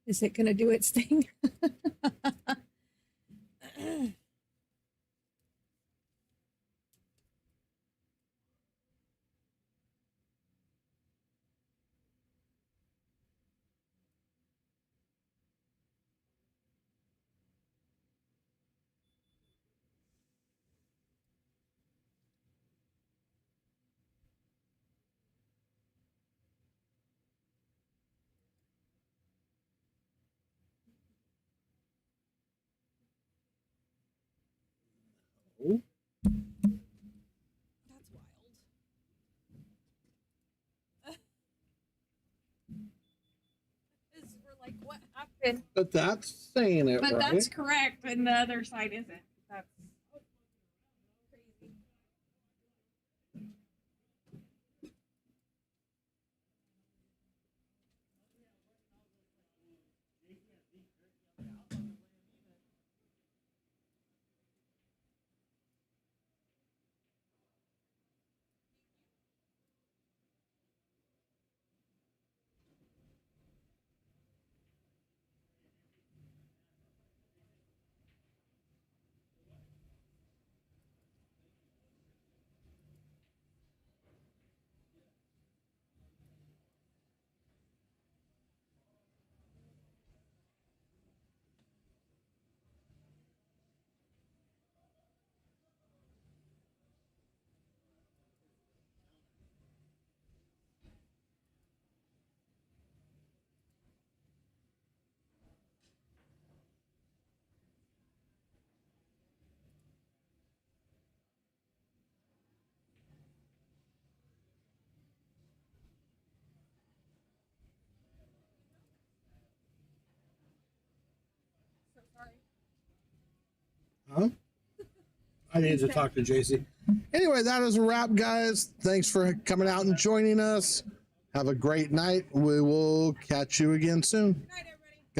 Is it going to do its thing? Oh, That's wild. 'Cause we're like, what happened? but that's saying it But right. that's correct, and the other side isn't. That's crazy. So sorry. Huh? I need to talk to JC. Anyway, that is a wrap, guys. Thanks for coming out and joining us. Have a great night. We will catch you again soon. Good night, everyone.